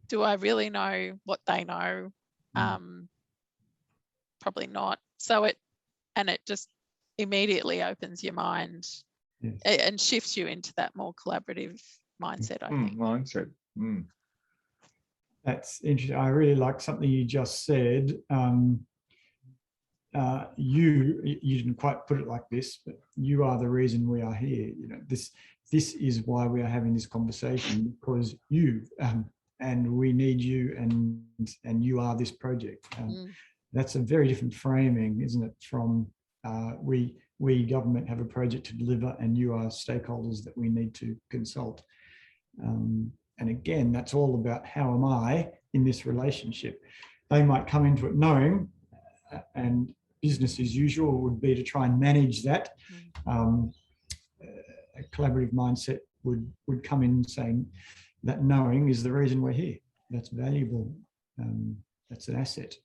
Do I really know what they know? Probably not. So it just immediately opens your mind and shifts you into that more collaborative mindset, I think. Mindset. That's interesting. I really like something you just said. You didn't quite put it like this, but you are the reason we are here. You know, this is why we are having this conversation, because you and we need you, and you are this project. That's a very different framing, isn't it? From we government have a project to deliver, and you are stakeholders that we need to consult. And again, that's all about how am I in this relationship. They might come into it knowing, and business as usual would be to try and manage that. A collaborative mindset would come in saying that knowing is the reason we're here. That's valuable. That's an asset.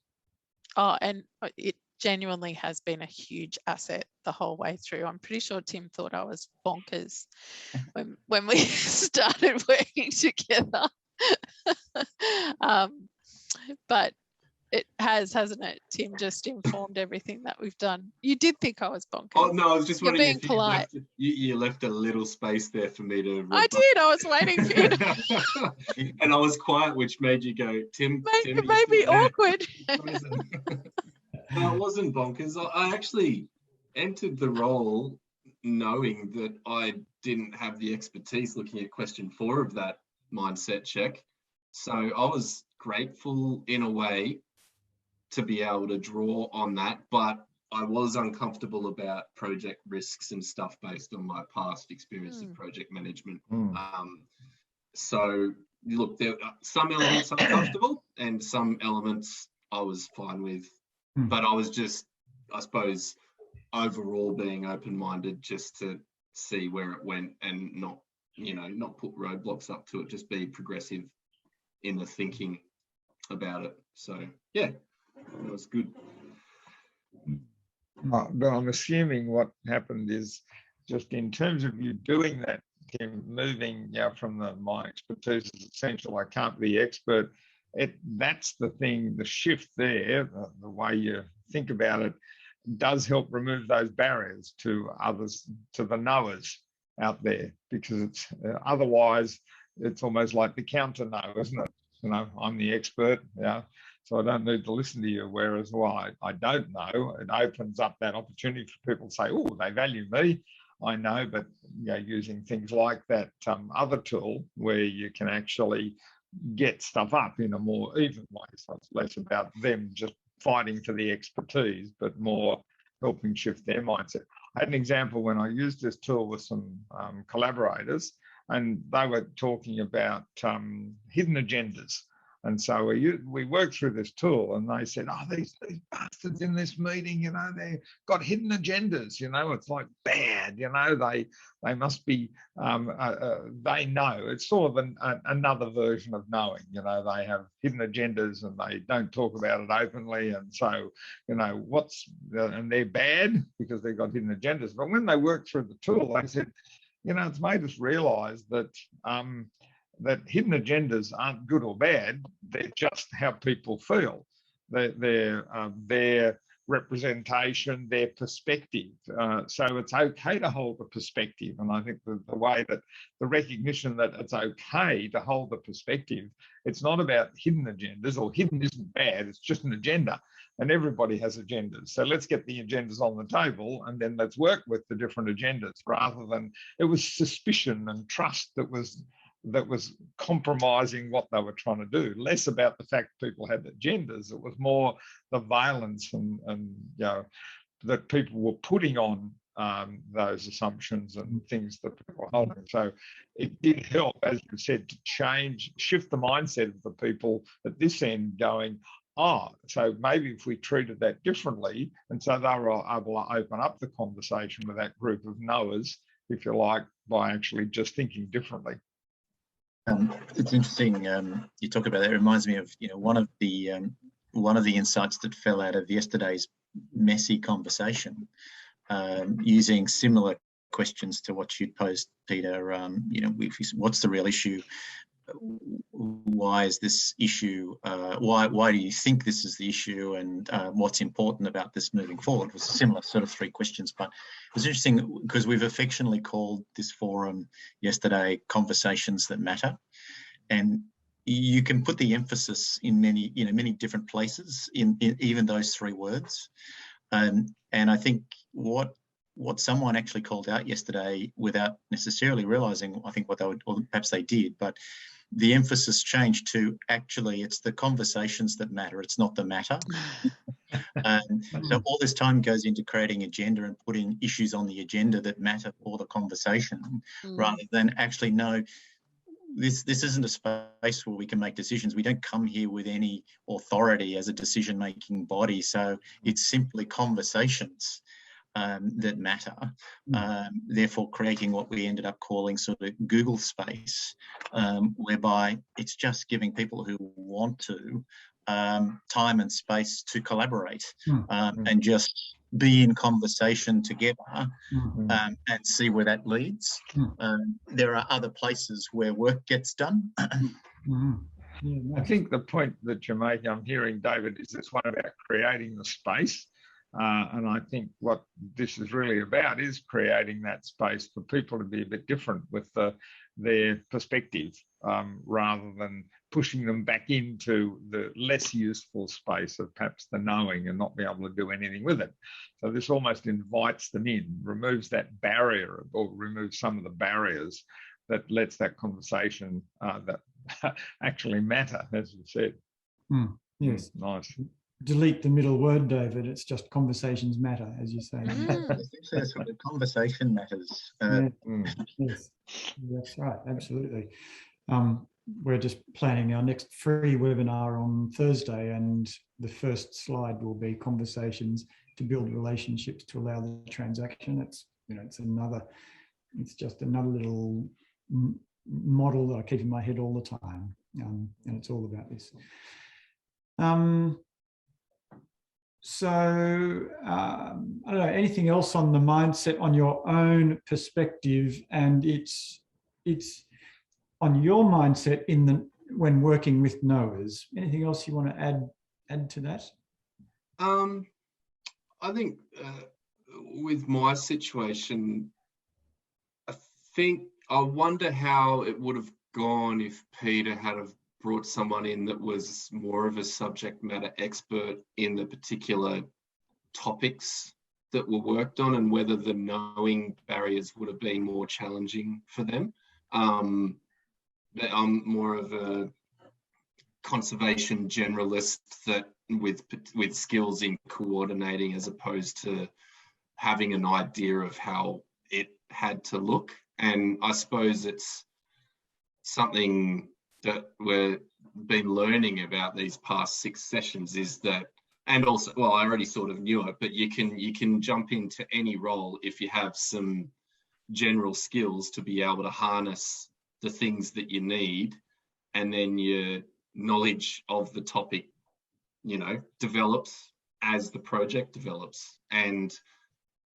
Oh, and it genuinely has been a huge asset the whole way through. I'm pretty sure Tim thought I was bonkers when we started working together. But it has, hasn't it? Tim just informed everything that we've done. You did think I was bonkers. Oh no, I was just You're wondering being polite. You left a little space there for me to. I did. I was waiting for you to. And I was quiet, which made you go, Tim. It made me awkward. No, it wasn't bonkers. I actually entered the role knowing that I didn't have the expertise looking at question 4 of that mindset check. So I was grateful in a way to be able to draw on that, but I was uncomfortable about project risks and stuff based on my past experience of project management. So look, there are some elements I'm comfortable and some elements I was fine with, but I was just, I suppose, overall being open-minded just to see where it went and not, not put roadblocks up to it, just be progressive in the thinking about it. So yeah, that was good. But I'm assuming what happened is just in terms of you doing that, Tim, moving from my expertise is essential, I can't be expert. That's the thing, the shift there, the way you think about it does help remove those barriers to others, to the knowers out there, because it's otherwise it's almost like the counter no, isn't it? I'm the expert, so I don't need to listen to you. Whereas, I don't know, it opens up that opportunity for people to say, oh, they value me. I know, but using things like that other tool where you can actually get stuff up in a more even way. So it's less about them just fighting for the expertise, but more helping shift their mindset. I had an example when I used this tool with some collaborators, and they were talking about hidden agendas. And so we worked through this tool, and they said, oh, these bastards in this meeting, they've got hidden agendas, it's like bad, they must be, they know. It's sort of another version of knowing, they have hidden agendas and they don't talk about it openly. And so, and they're bad because they've got hidden agendas. But when they worked through the tool, they said, it's made us realize that that hidden agendas aren't good or bad. They're just how people feel. Their representation, their perspective. So it's okay to hold a perspective. And I think the way that the recognition that it's okay to hold the perspective, it's not about hidden agendas, or hidden isn't bad, it's just an agenda. And everybody has agendas. So let's get the agendas on the table and then let's work with the different agendas, rather than it was suspicion and trust that was compromising what they were trying to do. Less about the fact people had agendas. It was more the violence and that people were putting on those assumptions and things that people were holding. So it did help, as you said, to shift the mindset of the people at this end going, so maybe if we treated that differently, and so they were able to open up the conversation with that group of knowers, if you like, by actually just thinking differently. It's interesting. You talk about that. It reminds me of, you know, one of the insights that fell out of yesterday's messy conversation, using similar questions to what you'd posed, Peter. You know, what's the real issue? Why is this issue? Why do you think this is the issue? And what's important about this moving forward? It was a similar sort of 3 questions, but it was interesting because we've affectionately called this forum yesterday "Conversations That Matter," and you can put the emphasis in many different places in even those 3 words. And I think what someone actually called out yesterday, without necessarily realizing, I think what they would, or perhaps they did, but the emphasis changed to actually it's the conversations that matter. It's not the matter. So all this time goes into creating agenda and putting issues on the agenda that matter for the conversation, rather than actually know this isn't a space where we can make decisions. We don't come here with any authority as a decision-making body. So it's simply conversations that matter, therefore creating what we ended up calling sort of Google space, whereby it's just giving people who want to time and space to collaborate and just be in conversation together and see where that leads. There are other places where work gets done. I think the point that you're making, I'm hearing, David, is this one about creating the space. And I think what this is really about is creating that space for people to be a bit different with their perspective, rather than pushing them back into the less useful space of perhaps the knowing and not be able to do anything with it. So this almost invites them in, removes that barrier, or removes some of the barriers that lets that conversation that actually matter, as you said. Yes. Nice. Delete the middle word, David. It's just conversations matter, as you say. That's what the conversation matters. Yes, that's right. Absolutely. We're just planning our next free webinar on Thursday, and the first slide will be conversations to build relationships to allow the transaction. It's, you know, it's just another little model that I keep in my head all the time, and it's all about this. So I don't know, anything else on the mindset, on your own perspective, and it's on your mindset when working with knowers. Anything else you want to add to that? I think with my situation, I wonder how it would have gone if Peter had have brought someone in that was more of a subject matter expert in the particular topics that were worked on, and whether the knowing barriers would have been more challenging for them. But I'm more of a conservation generalist that with skills in coordinating, as opposed to having an idea of how it had to look. And I suppose it's something that we've been learning about these past 6 sessions, is that, and also, well, I already sort of knew it, but you can jump into any role if you have some general skills to be able to harness the things that you need, and then your knowledge of the topic, you know, develops as the project develops. And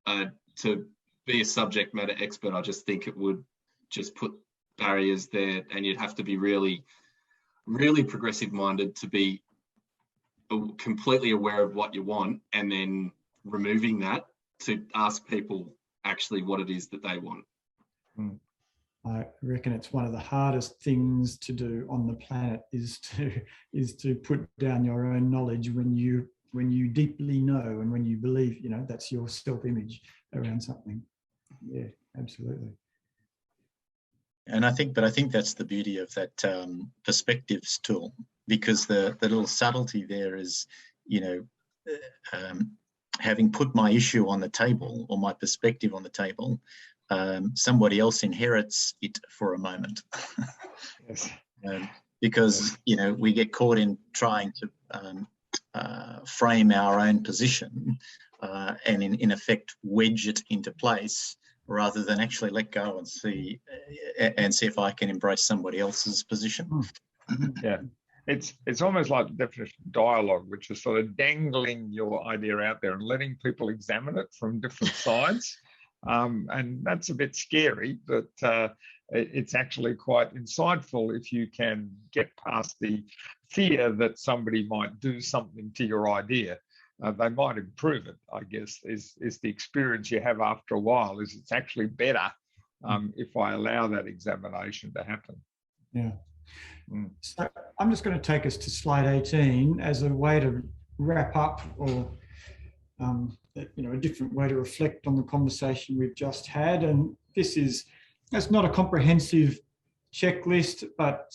to be a subject matter expert, I just think it would just put barriers there, and you'd have to be really, really progressive minded to be completely aware of what you want, and then removing that to ask people actually what it is that they want. I reckon it's one of the hardest things to do on the planet is to put down your own knowledge when you deeply know, and when you believe, you know, that's your self-image around something. Yeah, absolutely. And I think that's the beauty of that perspectives tool, because the little subtlety there is, you know, having put my issue on the table or my perspective on the table, somebody else inherits it for a moment. Yes. Because, you know, we get caught in trying to frame our own position and in effect wedge it into place, rather than actually let go and see if I can embrace somebody else's position. Yeah, it's almost like the definition of dialogue, which is sort of dangling your idea out there and letting people examine it from different sides. And that's a bit scary, but it's actually quite insightful if you can get past the fear that somebody might do something to your idea. They might improve it, I guess, is the experience you have after a while, is it's actually better if I allow that examination to happen. Yeah. So I'm just going to take us to slide 18 as a way to wrap up, or a different way to reflect on the conversation we've just had. And that's not a comprehensive checklist, but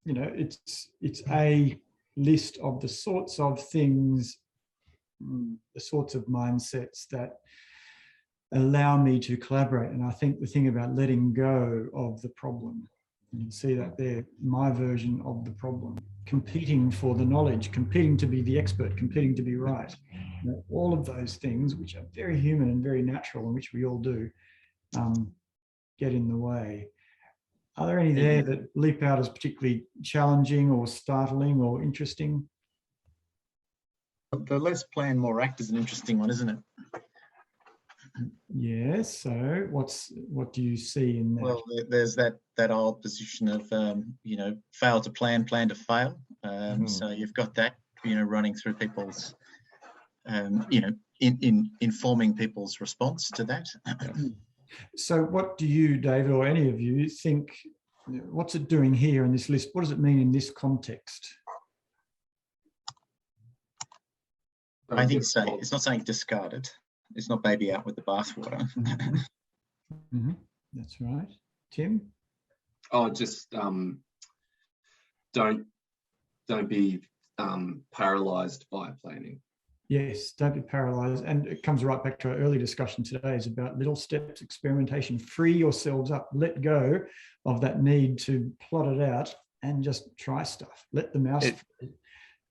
it's a list of the sorts of things, the sorts of mindsets that allow me to collaborate. And I think the thing about letting go of the problem, you can see that there, my version of the problem, competing for the knowledge, competing to be the expert, competing to be right. All of those things, which are very human and very natural, and which we all do, get in the way. Are there any there that leap out as particularly challenging or startling or interesting? The less plan, more act is an interesting one, isn't it? Yes. So what do you see in that? Well, there's that old position of fail to plan, plan to fail. So you've got that running through people's informing people's response to that. So what do you, David, or any of you think, what's it doing here in this list? What does it mean in this context? I think it's not saying discard it. It's not baby out with the bathwater. That's right. Tim? Oh, just don't be paralysed by planning. Yes, don't be paralysed. And it comes right back to our early discussion today, is about little steps, experimentation. Free yourselves up. Let go of that need to plot it out and just try stuff. Let the mouse free.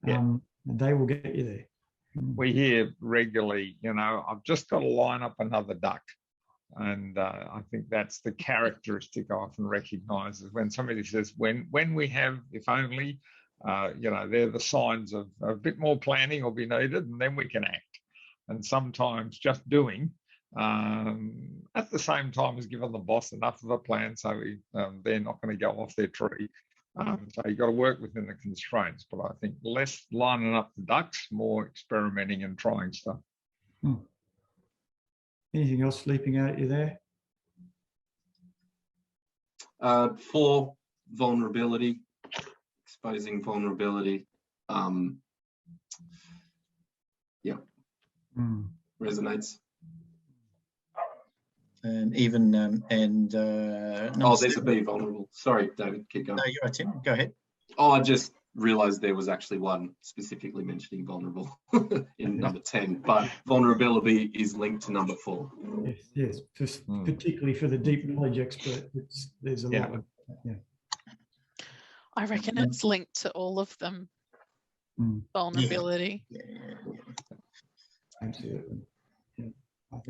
And they will get you there. We hear regularly, I've just got to line up another duck. And I think that's the characteristic I often recognise, is when somebody says, when we have, if only, they're the signs of a bit more planning will be needed, and then we can act. And sometimes just doing at the same time as giving the boss enough of a plan, so they're not going to go off their tree. So you've got to work within the constraints, but I think less lining up the ducks, more experimenting and trying stuff. Anything else leaping out at you there? For vulnerability, exposing vulnerability, resonates. And even there's a be vulnerable. Sorry, David, keep going. No, you're right, Tim. Go ahead. Oh, I just realised there was actually one specifically mentioning vulnerable in number 10, but vulnerability is linked to number 4. Yes, particularly for the deep knowledge expert. There's a lot of I reckon it's linked to all of them. Vulnerability. Absolutely.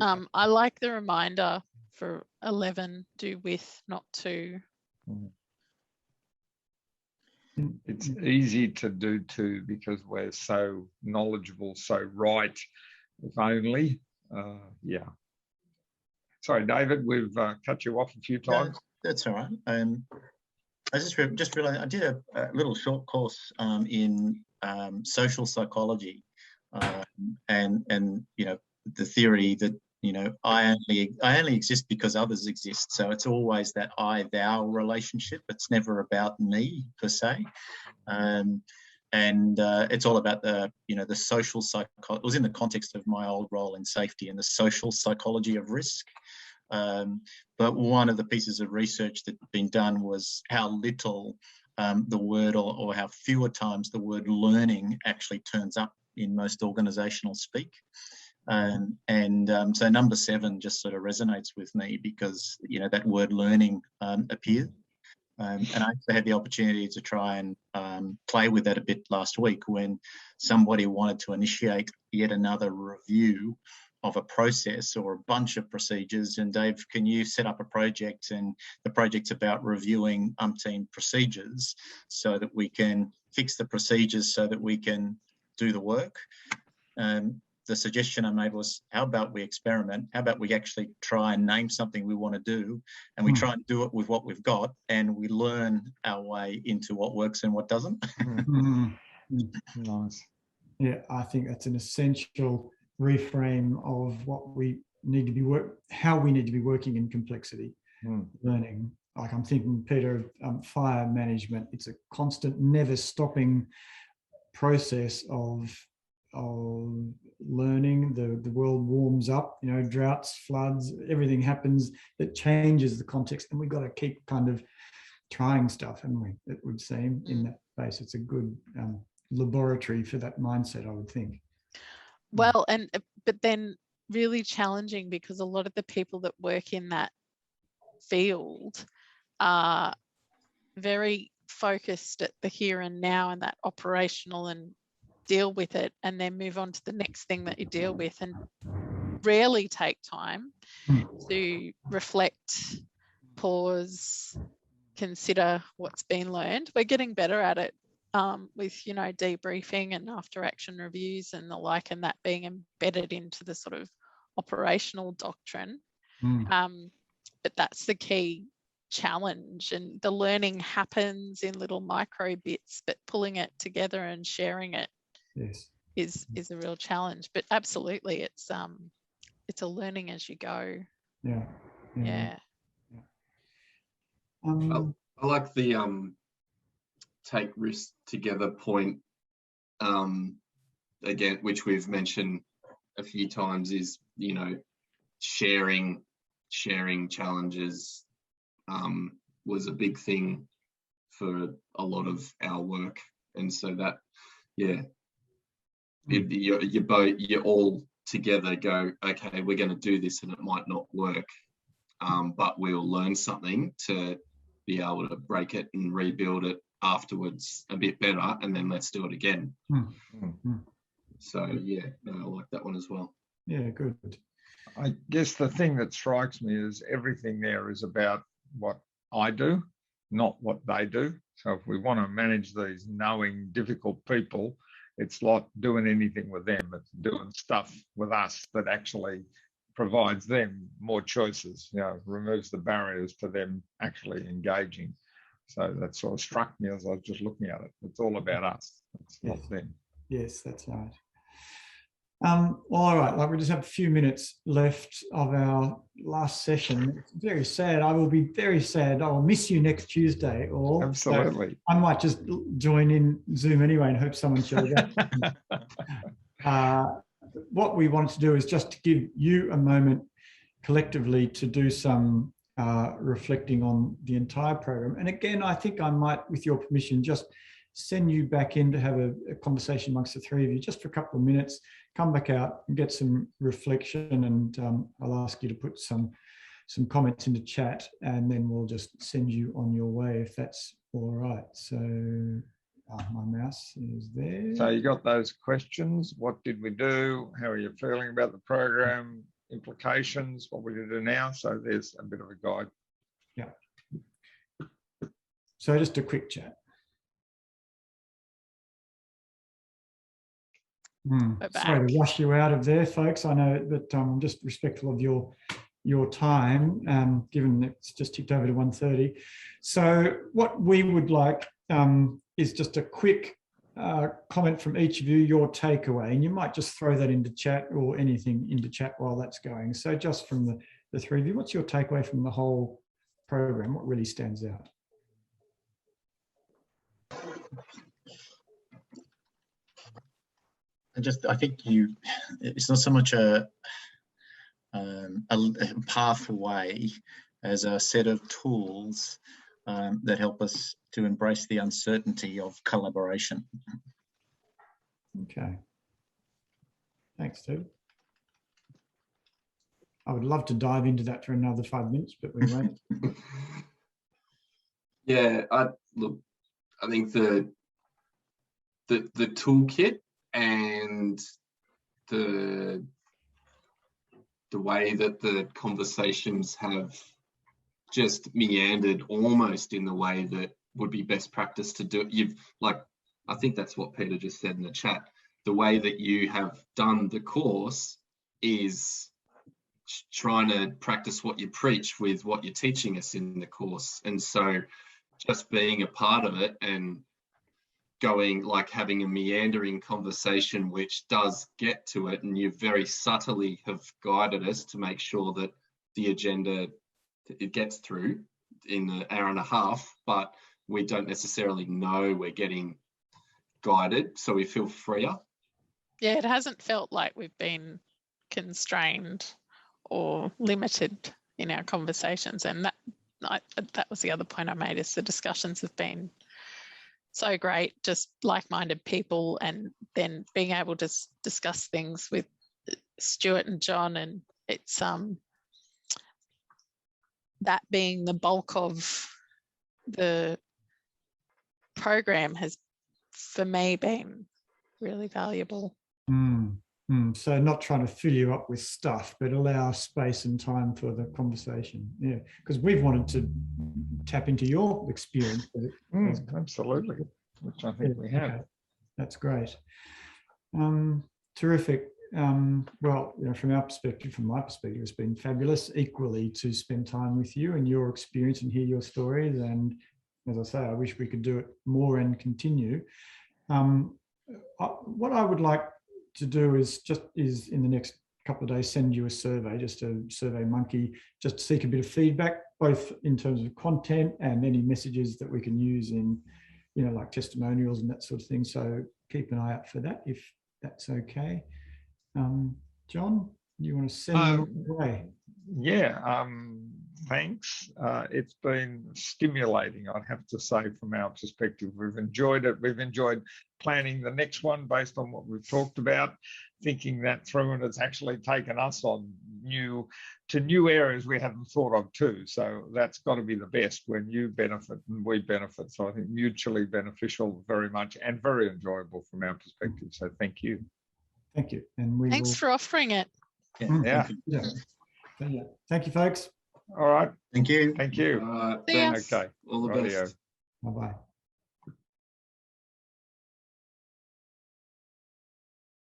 I like the reminder for 11, do with, not to. It's easy to do too, because we're so knowledgeable, so right, if only. Sorry, David, we've cut you off a few times. That's all right. I just realized I did a little short course in social psychology, and the theory that I only exist because others exist. So it's always that I-thou relationship. It's never about me per se, and it's all about the social psychology. It was in the context of my old role in safety and the social psychology of risk. But one of the pieces of research that had been done was how little the word or how fewer times the word learning actually turns up in most organisational speak. So number 7 just sort of resonates with me, because that word learning appears. And I actually had the opportunity to try and play with that a bit last week when somebody wanted to initiate yet another review of a process or a bunch of procedures. And Dave, can you set up a project, and the project's about reviewing umpteen procedures so that we can fix the procedures so that we can do the work. The suggestion I made was, how about we experiment? How about we actually try and name something we want to do, and we try and do it with what we've got, and we learn our way into what works and what doesn't. Nice. Yeah, I think that's an essential reframe of what we need to be how we need to be working in complexity learning. Like I'm thinking, Peter, fire management. It's a constant, never stopping process of learning. The world warms up, you know, droughts, floods, everything happens that changes the context, and we've got to keep kind of trying stuff, haven't we? It would seem in that space. It's a good laboratory for that mindset, I would think. Well, but then really challenging, because a lot of the people that work in that field are very focused at the here and now and that operational, and deal with it and then move on to the next thing that you deal with, and rarely take time to reflect, pause, consider what's been learned. We're getting better at it with, you know, debriefing and after action reviews and the like, and that being embedded into the sort of operational doctrine. But that's the key challenge, and the learning happens in little micro bits, but pulling it together and sharing it is a real challenge. But absolutely, it's a learning as you go. Yeah. I like the take risks together point again, which we've mentioned a few times, is, you know, sharing challenges was a big thing for a lot of our work. And so that, yeah, you all together go, okay, we're going to do this, and it might not work, but we'll learn something to be able to break it and rebuild it afterwards a bit better, and then let's do it again. So yeah, no, I like that one as well. Yeah, good. I guess the thing that strikes me is everything there is about what I do, not what they do. So if we want to manage these knowing, difficult people, it's not doing anything with them. It's doing stuff with us that actually provides them more choices, you know, removes the barriers to them actually engaging. So that sort of struck me as I was just looking at it. It's all about us. It's not them. Yes, that's right. All right, like we just have a few minutes left of our last session. It's very sad. I will be very sad. I will miss you next Tuesday. Or absolutely. So I might just join in Zoom anyway and hope someone shows up. What we wanted to do is just to give you a moment collectively to do some reflecting on the entire program. And again, I think I might, with your permission, just send you back in to have a conversation amongst the three of you just for a couple of minutes. Come back out and get some reflection, and I'll ask you to put some comments into chat, and then we'll just send you on your way if that's all right. So my mouse is there. So you got those questions. What did we do? How are you feeling about the program? Implications, what we do now? So there's a bit of a guide. Yeah. So just a quick chat. Sorry to rush you out of there, folks. I know that I'm just respectful of your time, given that it's just ticked over to 1:30. So what we would like is just a quick comment from each of you, your takeaway, and you might just throw that into chat or anything into chat while that's going. So just from the three of you, what's your takeaway from the whole program? What really stands out? I think it's not so much a pathway as a set of tools that help us to embrace the uncertainty of collaboration. Okay. Thanks, Steve. I would love to dive into that for another 5 minutes, but we won't. Yeah, I think the toolkit and the way that the conversations have just meandered almost in the way that would be best practice to do it. I think that's what Peter just said in the chat. The way that you have done the course is trying to practice what you preach with what you're teaching us in the course. And so just being a part of it and going, like, having a meandering conversation which does get to it, and you very subtly have guided us to make sure that the agenda, it gets through in the hour and a half, but we don't necessarily know we're getting guided, so we feel freer. Yeah, it hasn't felt like we've been constrained or limited in our conversations, and that was the other point I made, is the discussions have been so great, just like-minded people, and then being able to discuss things with Stuart and John, and it's that being the bulk of the program has, for me, been really valuable. So not trying to fill you up with stuff, but allow space and time for the conversation. Yeah, because we've wanted to tap into your experience. Absolutely, which I think we have. Okay. That's great. Terrific. Well, from our perspective, from my perspective, it's been fabulous equally to spend time with you and your experience and hear your stories. And as I say, I wish we could do it more and continue. What I would like to do is in the next couple of days send you a survey, just a Survey Monkey, just to seek a bit of feedback, both in terms of content and any messages that we can use in, like testimonials and that sort of thing. So keep an eye out for that, if that's okay. John, you want to send them away? Yeah, thanks. It's been stimulating, I'd have to say, from our perspective. We've enjoyed it. We've enjoyed planning the next one based on what we've talked about, thinking that through, and it's actually taken us on new areas we haven't thought of too. So that's got to be the best, when you benefit and we benefit. So I think mutually beneficial very much, and very enjoyable from our perspective. So thank you. Thank you. And Thanks for offering it. Yeah. Thank you, folks. All right. Thank you. Thank you. See ya. Okay. All the best. Bye-bye.